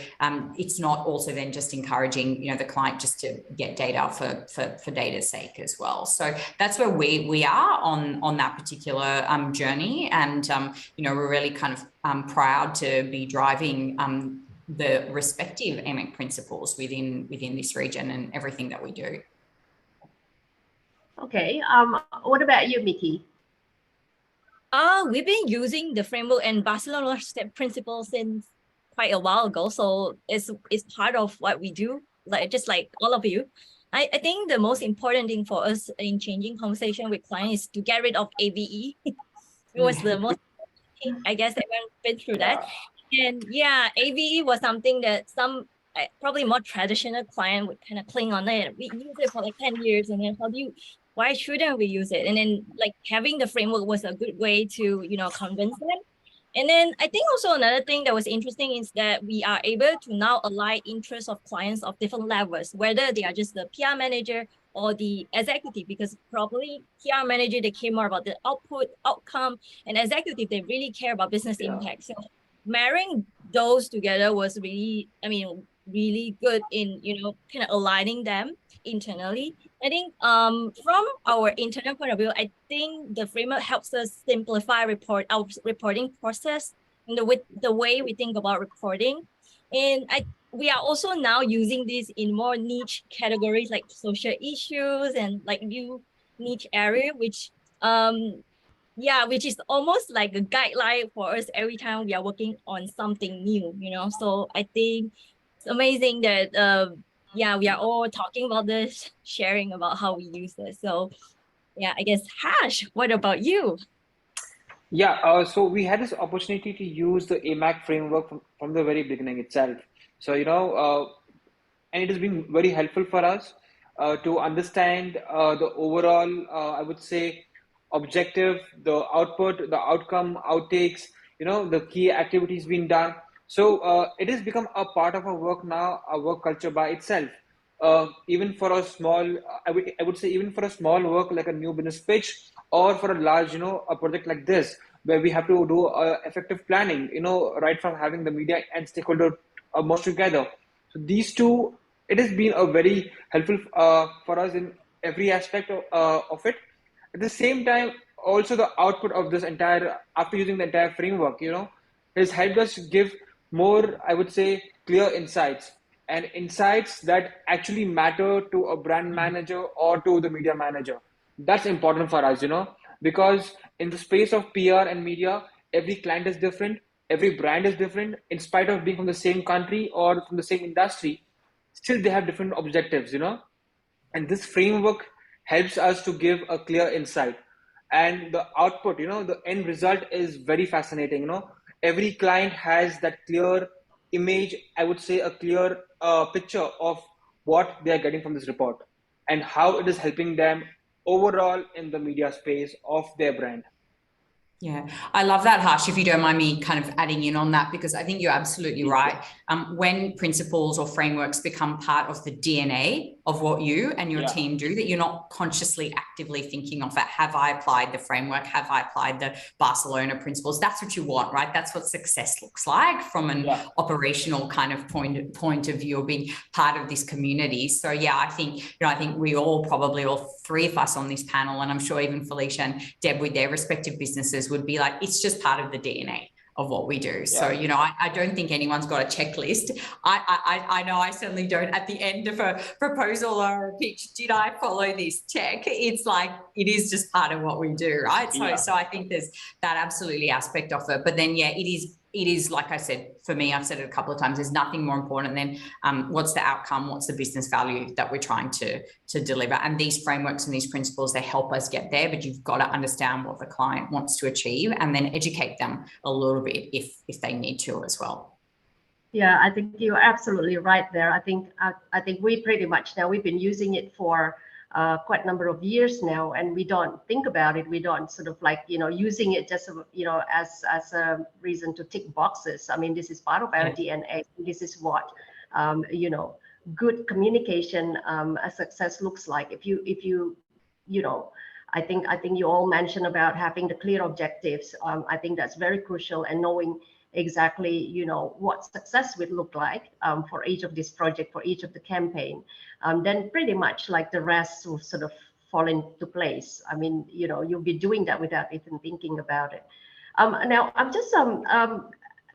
it's not also then just encouraging, you know, the client just to get data for data's sake as well. So that's where we are on that particular journey. And, you know, we're really kind of proud to be driving the respective AMEC principles within this region and everything that we do. Okay. What about you, Mikki? We've been using the framework and Barcelona step principles since quite a while ago. So it's part of what we do, like just like all of you. I think the most important thing for us in changing conversation with clients is to get rid of AVE. It was the most, I guess everyone's been through that. And yeah, AVE was something that some probably more traditional client would kind of cling on it. We use it for like 10 years and then why shouldn't we use it? And then like having the framework was a good way to, you know, convince them. And then I think also another thing that was interesting is that we are able to now align interests of clients of different levels, whether they are just the PR manager or the executive, because probably PR manager, they care more about the output, outcome, and executive, they really care about business impact. So marrying those together was really, I mean, really good in, you know, kind of aligning them internally. I think from our internal point of view, I think the framework helps us simplify our reporting process and the way we think about reporting. And we are also now using this in more niche categories like social issues and like new niche area, which which is almost like a guideline for us every time we are working on something new, you know. So I think it's amazing that we are all talking about this, sharing about how we use this. So yeah, I guess Hash, what about you? Yeah, so we had this opportunity to use the AMEC framework from the very beginning itself. So, you know, and it has been very helpful for us to understand the overall, I would say, objective, the output, the outcome, outtakes, you know, the key activities being done. So it has become a part of our work now, our work culture by itself. Even for a small, I would say even for a small work like a new business pitch, or for a large, you know, a project like this, where we have to do effective planning, you know, right from having the media and stakeholder merge together. So these two, it has been a very helpful for us in every aspect of it. At the same time, also the output of this entire, after using the entire framework, you know, has helped us give more, I would say, clear insights, and insights that actually matter to a brand manager or to the media manager. That's important for us, you know, because in the space of PR and media, every client is different, every brand is different, in spite of being from the same country or from the same industry, still they have different objectives, you know. And this framework helps us to give a clear insight, and the output, you know, the end result is very fascinating, you know. Every client has that clear image, I would say, a clear picture of what they are getting from this report and how it is helping them overall in the media space of their brand. Yeah, I love that, Harsh, if you don't mind me kind of adding in on that, because I think you're absolutely right. When principles or frameworks become part of the DNA of what you and your team do, that you're not consciously actively thinking of it. Have I applied the framework? Have I applied the Barcelona principles? That's what you want, right? That's what success looks like from an operational kind of point of view of being part of this community. So yeah, I think we all, probably all three of us on this panel, and I'm sure even Felicia and Deb with their respective businesses would be like, it's just part of the DNA of what we do. So, you know, I don't think anyone's got a checklist. I know I certainly don't at the end of a proposal or a pitch. Did I follow this check? It's like, it is just part of what we do, right? So I think there's that absolutely aspect of it. But then, yeah, it is, like I said, for me, I've said it a couple of times, there's nothing more important than what's the outcome, what's the business value that we're trying to deliver. And these frameworks and these principles, they help us get there, but you've got to understand what the client wants to achieve and then educate them a little bit if they need to as well. Yeah, I think you're absolutely right there. I think we pretty much now, we've been using it for quite a number of years now, and we don't think about it. We don't sort of like, using it just, as a reason to tick boxes. I mean, this is part of our DNA. This is what, good communication, a success looks like. If you, I think you all mentioned about having the clear objectives. I think that's very crucial, and knowing exactly, what success would look like for each of this project, for each of the campaign, then pretty much like the rest will sort of fall into place. I mean, you'll be doing that without even thinking about it. Now, I'm just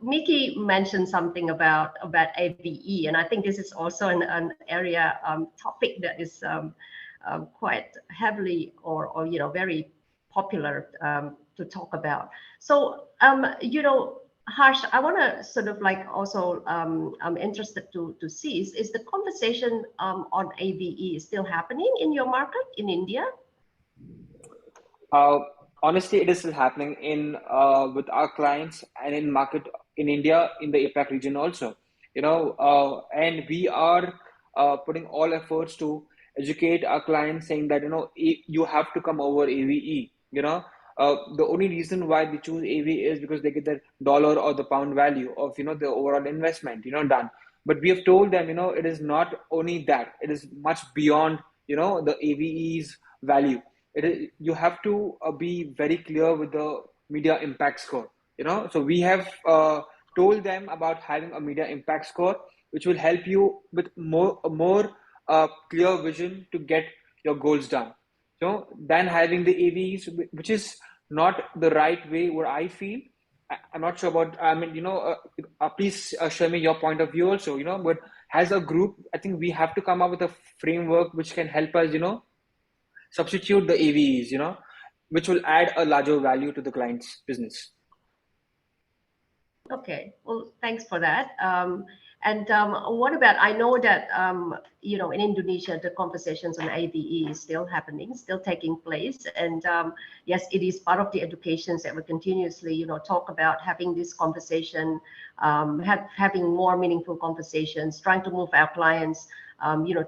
Miki mentioned something about ABE, and I think this is also an area topic that is quite heavily or very popular to talk about. So Harsh, I want to sort of like also I'm interested to see is the conversation on ABE still happening in your market in India? Honestly, it is still happening in with our clients and in market in India, in the APAC region also. And we are putting all efforts to educate our clients, saying that you have to come over AVE. The only reason why they choose AVE is because they get the dollar or the pound value of the overall investment done. But we have told them it is not only that, it is much beyond the AVE's value. You have to be very clear with the media impact score. So we have told them about having a media impact score, which will help you with more clear vision to get your goals done. Than having the AVs, which is not the right way. What I feel, I'm not sure about. I mean, please share me your point of view also. But as a group, I think we have to come up with a framework which can help us. Substitute the AVEs, which will add a larger value to the client's business. Okay, well, thanks for that. And what about, I know that, in Indonesia, the conversations on ABE is still happening, still taking place. And yes, it is part of the educations that we continuously, talk about having this conversation, having more meaningful conversations, trying to move our clients,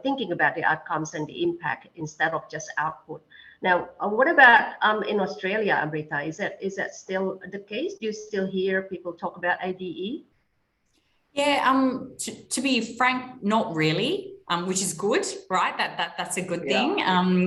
thinking about the outcomes and the impact instead of just output. Now, what about in Australia, Amrita? Is that still the case? Do you still hear people talk about ABE? Yeah, to be frank, not really, which is good, right? That's a good thing.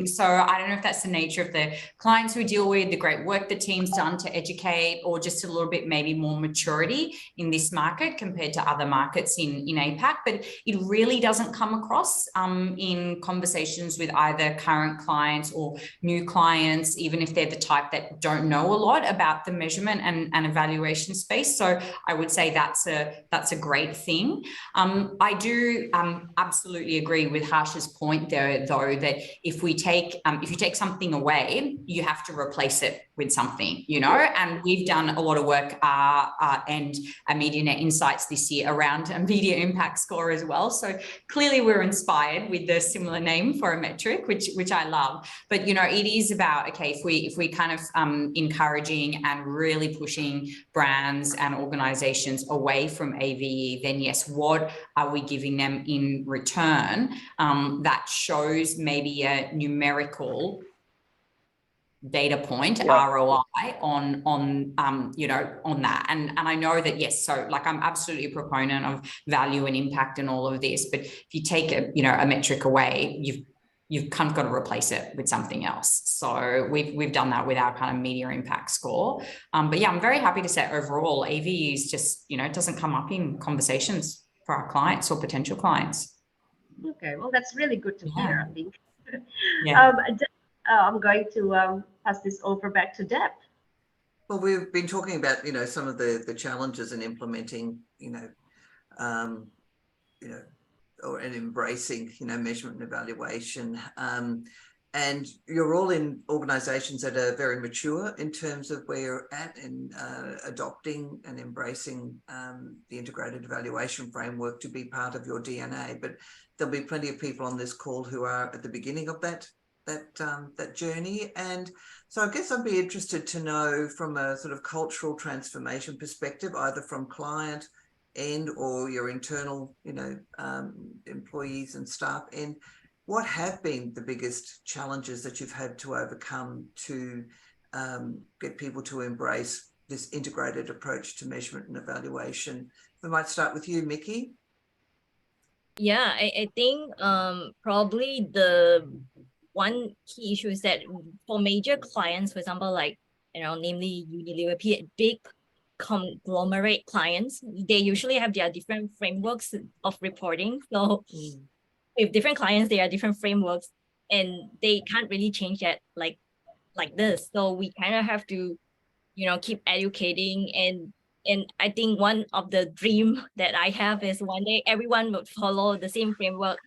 So I don't know if that's the nature of the clients we deal with, the great work the team's done to educate, or just a little bit maybe more maturity in this market compared to other markets in APAC. But it really doesn't come across in conversations with either current clients or new clients, even if they're the type that don't know a lot about the measurement and evaluation space. So I would say that's a great thing. I do absolutely agree with Harsh's point there, though, that if you take something away, you have to replace it with something, and we've done a lot of work and a Medianet Insights this year around a media impact score as well. So clearly we're inspired with the similar name for a metric, which I love. But it is about, okay, if we kind of encouraging and really pushing brands and organizations away from AVE, then yes, what are we giving them in return that shows maybe a numerical data point, ROI on that. And I know that, yes, so like I'm absolutely a proponent of value and impact and all of this, but if you take a metric away, you've kind of got to replace it with something else. So we've done that with our kind of media impact score. But yeah, I'm very happy to say overall AV is just, it doesn't come up in conversations for our clients or potential clients. Okay, well, that's really good to hear, I think. I'm going to pass this over back to Deb. Well, we've been talking about, some of the challenges in implementing, or in embracing, measurement and evaluation. And you're all in organisations that are very mature in terms of where you're at in adopting and embracing the integrated evaluation framework to be part of your DNA. But there'll be plenty of people on this call who are at the beginning of that journey. And so I guess I'd be interested to know from a sort of cultural transformation perspective, either from client end or your internal, employees and staff end, what have been the biggest challenges that you've had to overcome to get people to embrace this integrated approach to measurement and evaluation? We might start with you, Mikki. Yeah, I think probably the one key issue is that for major clients, for example, like, namely Unilever, big conglomerate clients, they usually have their different frameworks of reporting. So with different clients, there are different frameworks, and they can't really change that like this. So we kind of have to, keep educating, and I think one of the dream that I have is one day everyone would follow the same framework.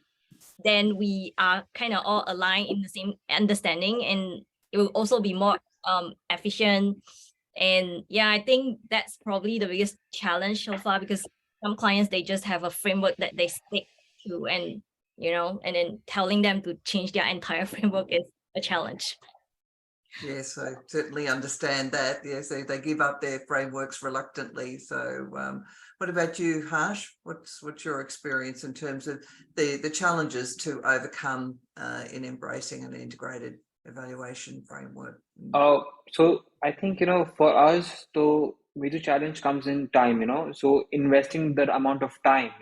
Then we are kind of all aligned in the same understanding, and it will also be more efficient. And yeah, I think that's probably the biggest challenge so far, because some clients, they just have a framework that they stick to, and and then telling them to change their entire framework is a challenge. Yes, I certainly understand that. Yes, they give up their frameworks reluctantly. So what about you, Harsh? What's your experience in terms of the challenges to overcome in embracing an integrated evaluation framework? So I think, for us, the major challenge comes in time, so investing that amount of time,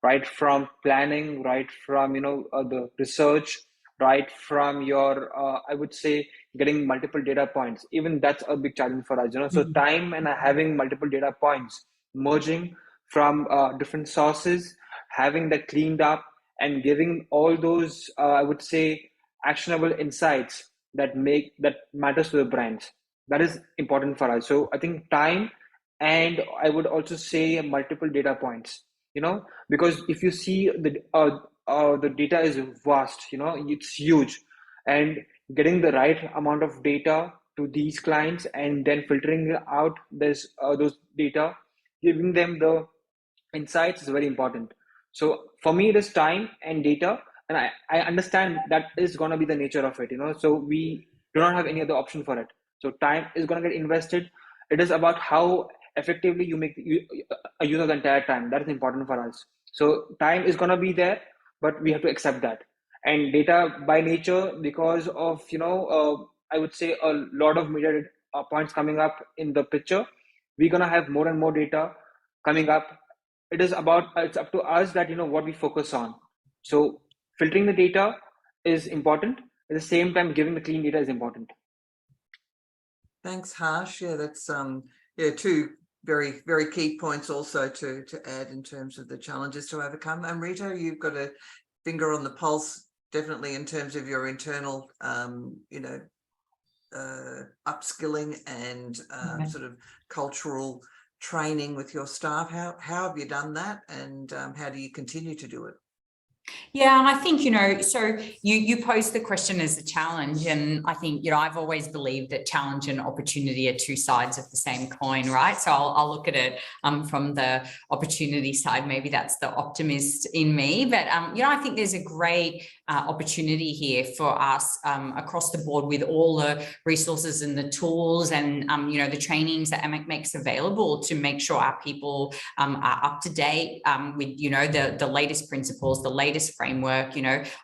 right from planning, right from, the research, right from your, I would say, getting multiple data points. Even that's a big challenge for us, So time and having multiple data points, merging from different sources, having that cleaned up and giving all those, I would say, actionable insights that matters to the brands. That is important for us. So I think time, and I would also say multiple data points, because if you see the data is vast, it's huge, and getting the right amount of data to these clients and then filtering out those data, giving them the insights is very important. So for me, it is time and data, and I understand that is going to be the nature of it, so we do not have any other option for it. So time is going to get invested. It is about how effectively you make a use of the entire time. That is important for us. So time is going to be there, but we have to accept that. And data by nature, because of, I would say a lot of media points coming up in the picture, we're going to have more and more data coming up. It's up to us that, what we focus on. So filtering the data is important. At the same time, giving the clean data is important. Thanks, Harsh. Yeah, that's two very, very key points also to add in terms of the challenges to overcome. Amrita, you've got a finger on the pulse, definitely in terms of your internal, upskilling and sort of cultural training with your staff. How have you done that, and how do you continue to do it? Yeah, and I think, so you posed the question as a challenge, and I think, I've always believed that challenge and opportunity are two sides of the same coin, right? So I'll look at it from the opportunity side. Maybe that's the optimist in me, but I think there's a great opportunity here for us across the board with all the resources and the tools and the trainings that AMEC makes available to make sure our people are up to date with the latest principles, the latest framework,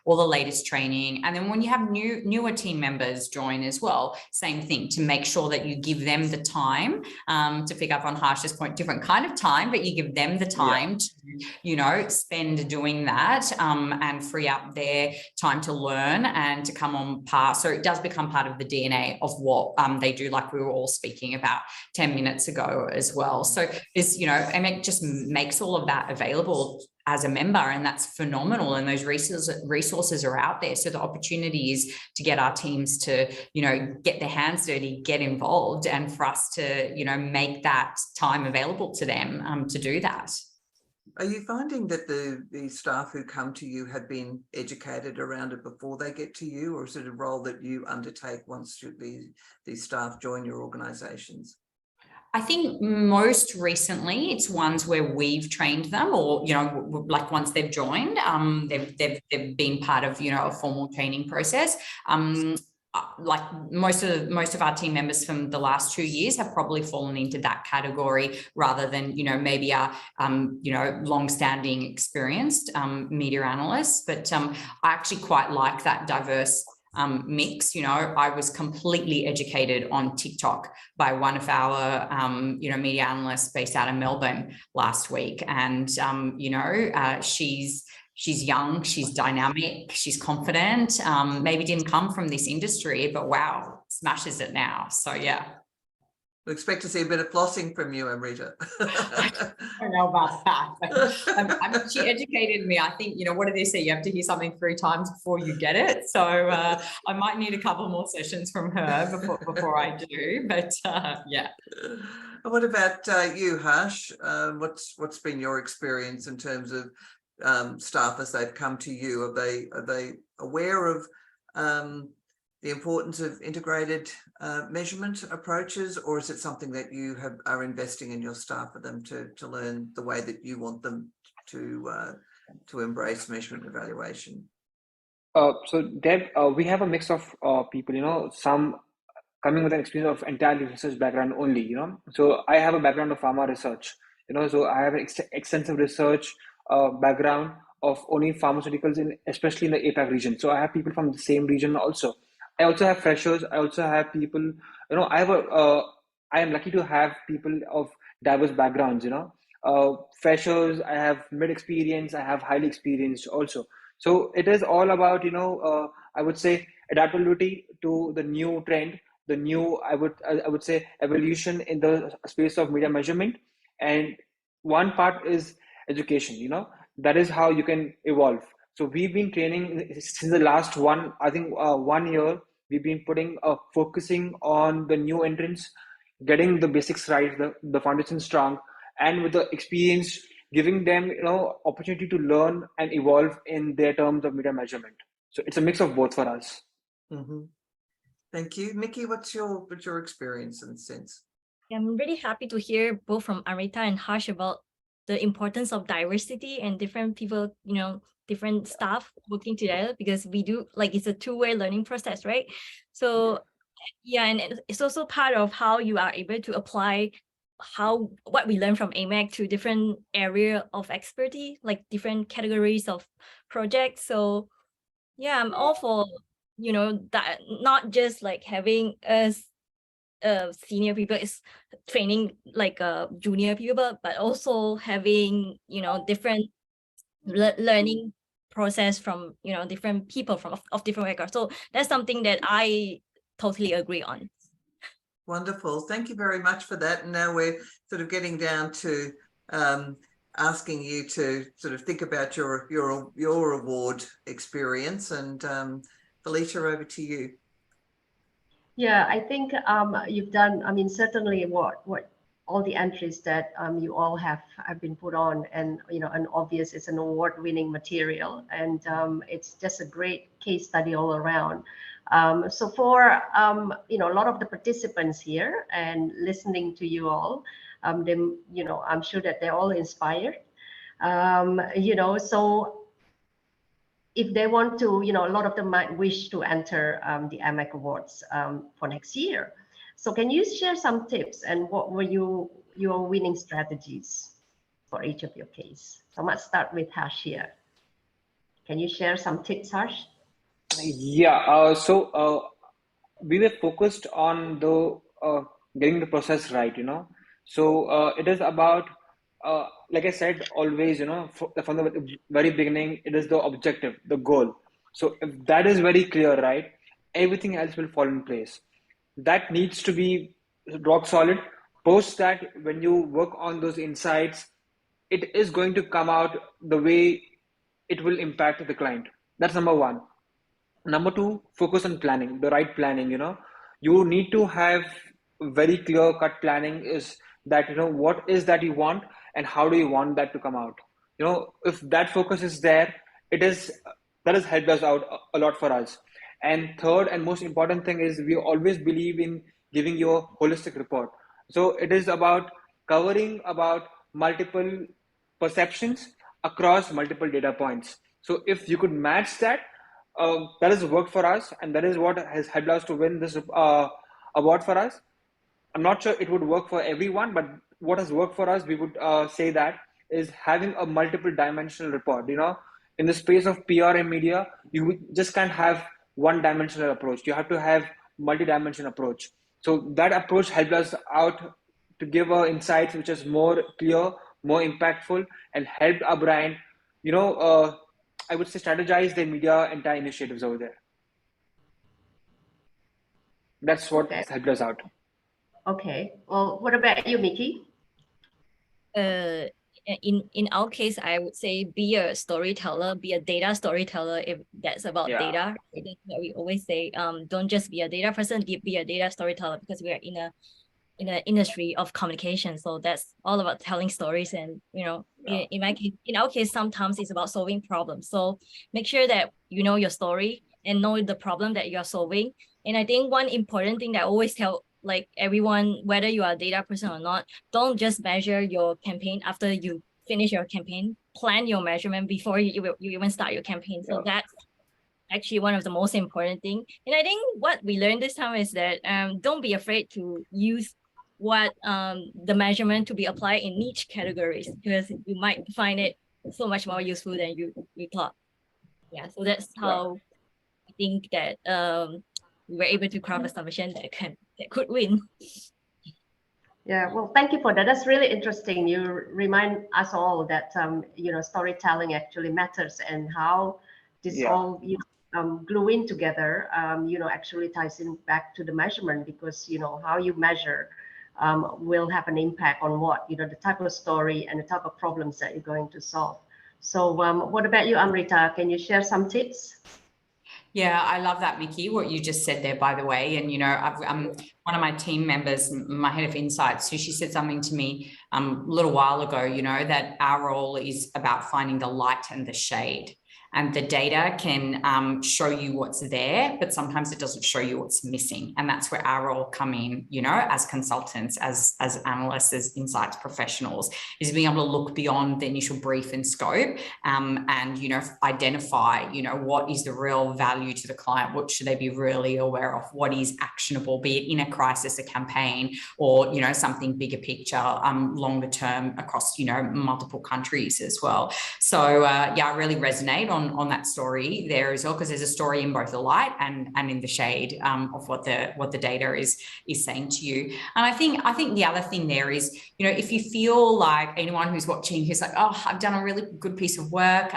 all the latest training. And then when you have newer team members join as well, same thing, to make sure that you give them the time to pick up on Harsh's point, different kind of time, but you give them the time to, spend doing that and free up their time to learn and to come on par. So it does become part of the DNA of what they do, like we were all speaking about 10 minutes ago as well. So this, AMEC just makes all of that available as a member, and that's phenomenal. And those resources are out there. So the opportunity is to get our teams to, get their hands dirty, get involved, and for us to, make that time available to them to do that. Are you finding that the staff who come to you have been educated around it before they get to you, or is it a role that you undertake once the staff join your organisations? I think most recently it's ones where we've trained them, or like once they've joined, they've been part of a formal training process. like most of our team members from the last 2 years have probably fallen into that category rather than, maybe our, long-standing experienced media analysts. But I actually quite like that diverse mix. I was completely educated on TikTok by one of our, media analysts based out of Melbourne last week. And, she's young, she's dynamic, she's confident, maybe didn't come from this industry, but wow, smashes it now. So yeah. We expect to see a bit of flossing from you, Amrita. I don't know about that. I mean, she educated me. I think, what do they say? You have to hear something 3 times before you get it. So I might need a couple more sessions from her before I do. But yeah. And what about you, Harsh? What's been your experience in terms of staff as they've come to you? Are they aware of the importance of integrated measurement approaches, or is it something that you are investing in your staff for them to learn the way that you want them to embrace measurement evaluation? So Deb, we have a mix of people, some coming with an experience of entirely research background only, So I have a background of pharma research, so I have an extensive research background of only pharmaceuticals, especially in the APAC region. So I have people from the same region also. I also have freshers. I also have people, I am lucky to have people of diverse backgrounds, freshers, I have mid experience, I have highly experienced also. So it is all about, I would say adaptability to the new trend, the new, I would say evolution in the space of media measurement. And one part is education, that is how you can evolve. So we've been training since the last 1 year. We've been focusing on the new entrants, getting the basics right, the foundation strong, and with the experience, giving them opportunity to learn and evolve in their terms of media measurement. So it's a mix of both for us. Mm-hmm. Thank you, Mikki. What's your experience in the sense? I'm really happy to hear both from Amrita and Harsh about the importance of diversity and different people, different staff working together, because we do, it's a two-way learning process, right? So yeah, and it's also part of how you are able to apply what we learn from AMEC to different area of expertise, like different categories of projects. So yeah, I'm all for, that not just having us senior people is training junior people, but also having different learning process from different people of different backgrounds. So that's something that I totally agree on. Wonderful, thank you very much for that. And now we're sort of getting down to asking you to sort of think about your award experience. And Felicia, over to you. Yeah, I think you've done, certainly what all the entries that you all have been put on, and and obvious it's an award-winning material, and it's just a great case study all around. So for a lot of the participants here and listening to you all, them, I'm sure that they're all inspired. So if they want to, a lot of them might wish to enter the AMEC Awards for next year. So can you share some tips, and what were your winning strategies for each of your case? So let's start with Harsh here. Can you share some tips, Harsh? Yeah, so we were focused on the getting the process right, So it is about, like I said, always, from the very beginning, it is the objective, the goal. So if that is very clear, right, everything else will fall in place. That needs to be rock solid. Post that, when you work on those insights, it is going to come out the way it will impact the client. That's number one. Number two, focus on planning, the right planning. You need to have very clear cut planning, is that, what is that you want and how do you want that to come out. If that focus is there, that has helped us out a lot for us. And third and most important thing is, we always believe in giving you a holistic report. So it is about covering about multiple perceptions across multiple data points. So if you could match that, that has worked for us, and that is what has helped us to win this award for us. I'm not sure it would work for everyone, but what has worked for us, we would say that is having a multiple dimensional report. In the space of PR and media, you just can't have one dimensional approach. You have to have multi-dimensional approach. So that approach helped us out to give insights which is more clear, more impactful, and helped our brand, I would say, strategize their media entire initiatives over there. That's what Okay. helped us out. Okay. Well, what about you, Mikki? In our case, I would say be a storyteller, be a data storyteller. If that's about data, that's what we always say. Don't just be a data person, be a data storyteller, because we are in an industry of communication. So that's all about telling stories. And in our case, sometimes it's about solving problems. So make sure that you know your story and know the problem that you are solving. And I think one important thing that I always tell everyone, whether you are a data person or not, don't just measure your campaign after you finish your campaign. Plan your measurement before you even start your campaign. So that's actually one of the most important thing. And I think what we learned this time is that don't be afraid to use what the measurement to be applied in niche categories, because you might find it so much more useful than you thought. Yeah, so that's how I think that we were able to craft a submission that could win. Yeah, well, thank you for that. That's really interesting. You remind us all that storytelling actually matters, and how this all glue in together. Actually ties in back to the measurement, because how you measure will have an impact on the type of story and the type of problems that you're going to solve. So, what about you, Amrita? Can you share some tips? Yeah, I love that, Mikki, what you just said there, by the way. And, one of my team members, my head of insights, she said something to me a little while ago, that our role is about finding the light and the shade. And the data can show you what's there, but sometimes it doesn't show you what's missing. And that's where our role come in, as consultants, as analysts, as insights professionals, is being able to look beyond the initial brief and scope and, identify, what is the real value to the client? What should they be really aware of? What is actionable, be it in a crisis, a campaign, or, something bigger picture, longer term across, multiple countries as well. So, I really resonate on that story there as well, because there's a story in both the light and in the shade of what the data is saying to you. And I think the other thing there is, if you feel like anyone who's watching who's like, oh, I've done a really good piece of work,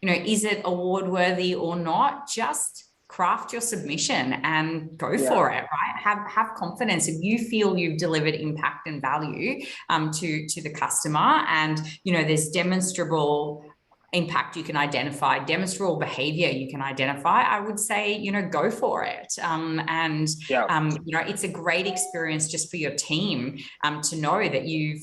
is it award worthy or not? Just craft your submission and go for it, right? Have confidence. If you feel you've delivered impact and value to the customer, and there's demonstrable impact you can identify, demonstrable behavior you can identify, I would say, go for it. It's a great experience just for your team to know that you've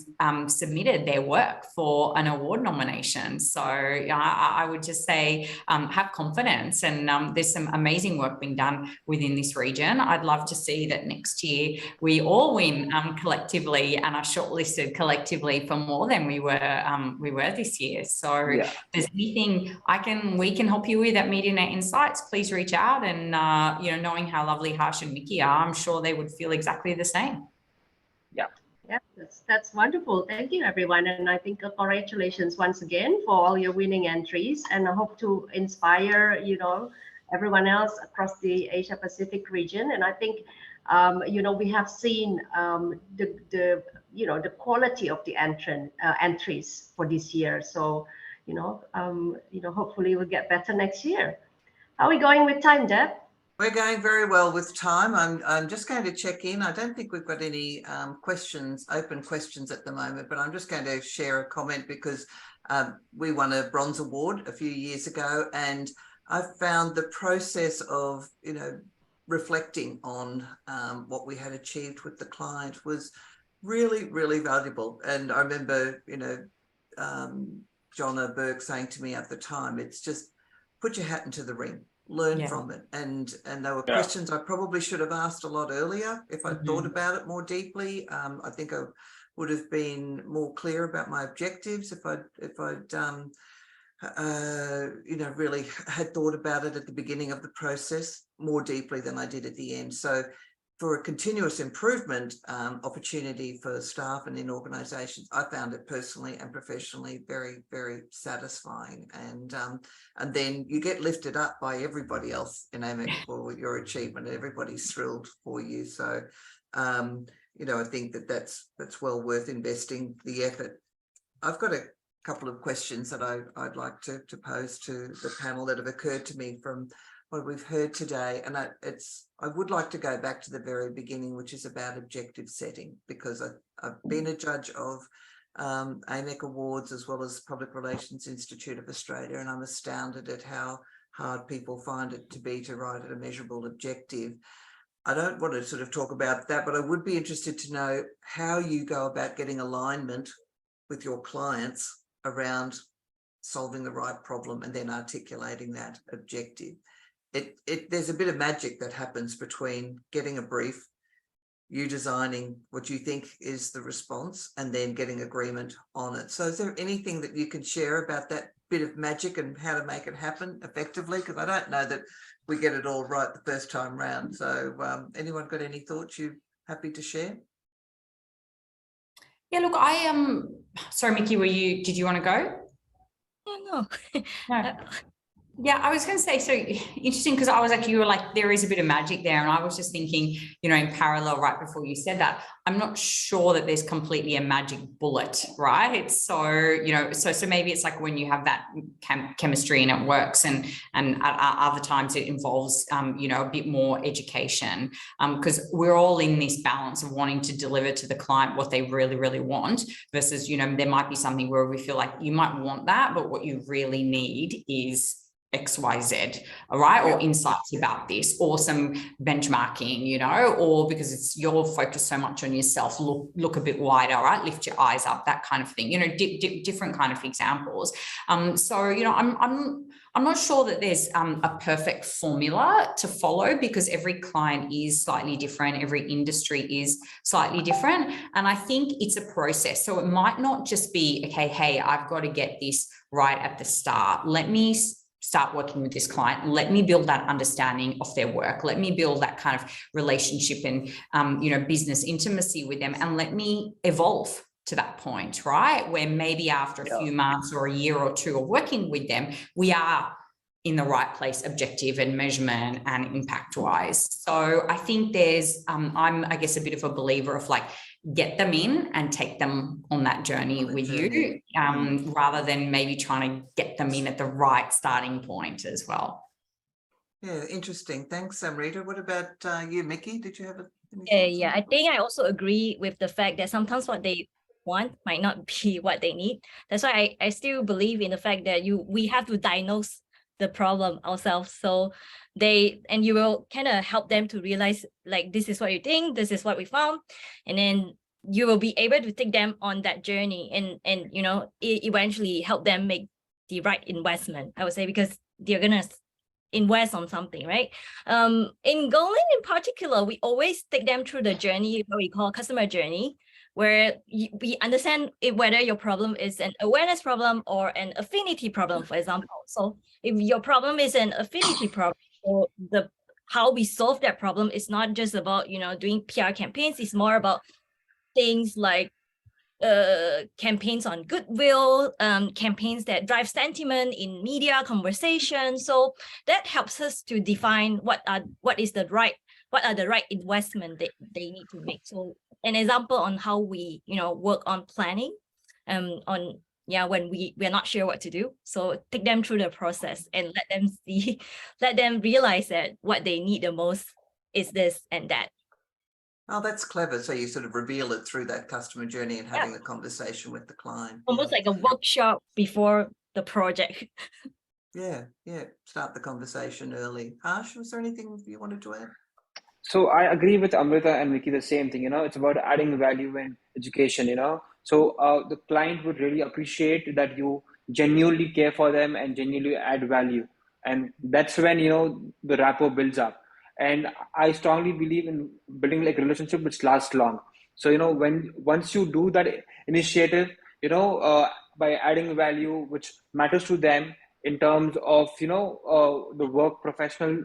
submitted their work for an award nomination. So I would just say have confidence, and there's some amazing work being done within this region. I'd love to see that next year we all win collectively and are shortlisted collectively for more than we were this year. So there's anything we can help you with at Medianet Insights, please reach out. And knowing how lovely Harsh and Mikki are, I'm sure they would feel exactly the same. Yeah, that's wonderful. Thank you, everyone. And I think congratulations once again for all your winning entries, and I hope to inspire everyone else across the Asia Pacific region. And I think we have seen the quality of the entries for this year. So hopefully we'll get better next year. How are we going with time, Deb? We're going very well with time. I'm just going to check in. I don't think we've got any open questions at the moment, but I'm just going to share a comment, because we won a bronze award a few years ago, and I've found the process of reflecting on what we had achieved with the client was really, really valuable. And I remember John Burke saying to me at the time, it's just put your hat into the ring, learn from it. And there were questions I probably should have asked a lot earlier if I'd thought about it more deeply. I think I would have been more clear about my objectives if I'd really had thought about it at the beginning of the process more deeply than I did at the end. So for a continuous improvement opportunity for staff and in organisations, I found it personally and professionally very, very satisfying. And then you get lifted up by everybody else in AMEC for your achievement. Everybody's thrilled for you. So, I think that's well worth investing the effort. I've got a couple of questions that I'd like to pose to the panel that have occurred to me from what we've heard today, and I would like to go back to the very beginning, which is about objective setting, because I've been a judge of AMEC Awards as well as Public Relations Institute of Australia, and I'm astounded at how hard people find it to be to write at a measurable objective. I don't want to sort of talk about that, but I would be interested to know how you go about getting alignment with your clients around solving the right problem and then articulating that objective. There's a bit of magic that happens between getting a brief, you designing what you think is the response, and then getting agreement on it. So is there anything that you can share about that bit of magic and how to make it happen effectively? Because I don't know that we get it all right the first time round. So anyone got any thoughts you're happy to share? Yeah, look, I am sorry, Mikki, did you want to go? No. No. Yeah, I was going to say, so interesting, because I was like, you were like, there is a bit of magic there. And I was just thinking, in parallel, right before you said that, I'm not sure that there's completely a magic bullet, right? It's so, so maybe it's like when you have that chemistry and it works, and at other times it involves, a bit more education, because we're all in this balance of wanting to deliver to the client what they really, really want versus, there might be something where we feel like you might want that, but what you really need is XYZ, all right, or insights about this, or some benchmarking, or because you're focused so much on yourself, look a bit wider, right, lift your eyes up, that kind of thing, different kind of examples. So I'm not sure that there's a perfect formula to follow, because every client is slightly different, every industry is slightly different, and I think it's a process. So it might not just be, okay, hey, I've got to get this right at the start. Let me start working with this client. Let me build that understanding of their work. Let me build that kind of relationship and, business intimacy with them, and let me evolve to that point, right? Where maybe after a few months or a year or two of working with them, we are in the right place, objective and measurement and impact wise. So I think there's, I'm, I guess, a bit of a believer of like, get them in and take them on that journey with you, rather than maybe trying to get them in at the right starting point as well. Yeah, interesting. Thanks, Amrita. What about you, Mikki? Did you have Yeah, I think I also agree with the fact that sometimes what they want might not be what they need. That's why I still believe in the fact that we have to diagnose the problem ourselves. So you will kind of help them to realize, like, this is what you think, this is what we found, and then you will be able to take them on that journey and eventually help them make the right investment, I would say, because they're gonna invest on something, right? In Golin in particular, we always take them through the journey, what we call customer journey, where we understand whether your problem is an awareness problem or an affinity problem, for example. So if your problem is an affinity problem, so how we solve that problem is not just about doing PR campaigns. It's more about things like campaigns on goodwill, campaigns that drive sentiment in media conversation. So that helps us to define what are the right investment that they need to make. So an example on how we work on planning, when we're not sure what to do. So take them through the process and let them realize that what they need the most is this and that. Oh, that's clever. So you sort of reveal it through that customer journey and having a conversation with the client. Almost like a workshop before the project. Yeah. Start the conversation early. Harsh, was there anything you wanted to add? So I agree with Amrita and Mikki, the same thing, it's about adding value and education, So the client would really appreciate that you genuinely care for them and genuinely add value. And that's when, the rapport builds up. And I strongly believe in building like a relationship which lasts long. So, once you do that initiative, by adding value which matters to them in terms of the work professional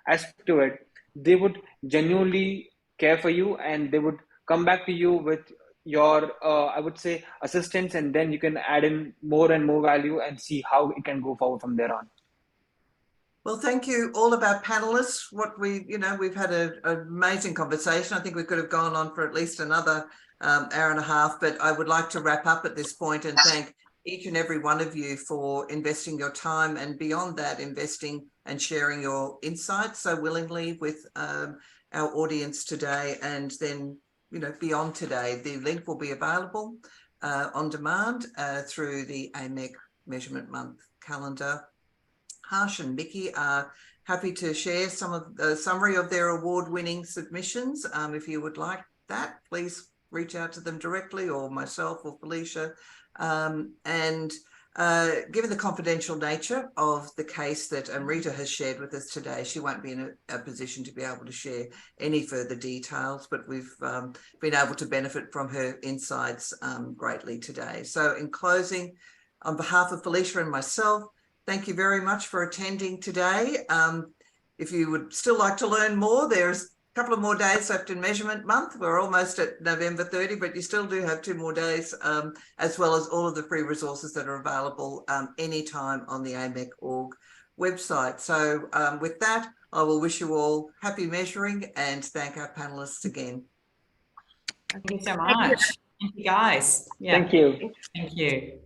aspect to it, they would genuinely care for you, and they would come back to you with your I would say assistance, and then you can add in more and more value and see how it can go forward from there on. Well, thank you all of our panelists. We've had an amazing conversation. I think we could have gone on for at least another hour and a half, but I would like to wrap up at this point and thank each and every one of you for investing your time, and beyond that, investing and sharing your insights so willingly with our audience today. And then, beyond today, the link will be available on demand through the AMEC Measurement Month calendar. Harsh and Mikki are happy to share some of the summary of their award-winning submissions. If you would like that, please reach out to them directly, or myself or Felicia. Given the confidential nature of the case that Amrita has shared with us today, she won't be in a position to be able to share any further details, but we've been able to benefit from her insights greatly today. So in closing, on behalf of Felicia and myself, thank you very much for attending today. If you would still like to learn more, there's a couple of more days left in Measurement Month. We're almost at November 30, but you still do have 2 more days, as well as all of the free resources that are available anytime on the AMEC.org website. So with that, I will wish you all happy measuring and thank our panelists again. Thank you so much. Thank you, guys. Yeah. Thank you. Thank you.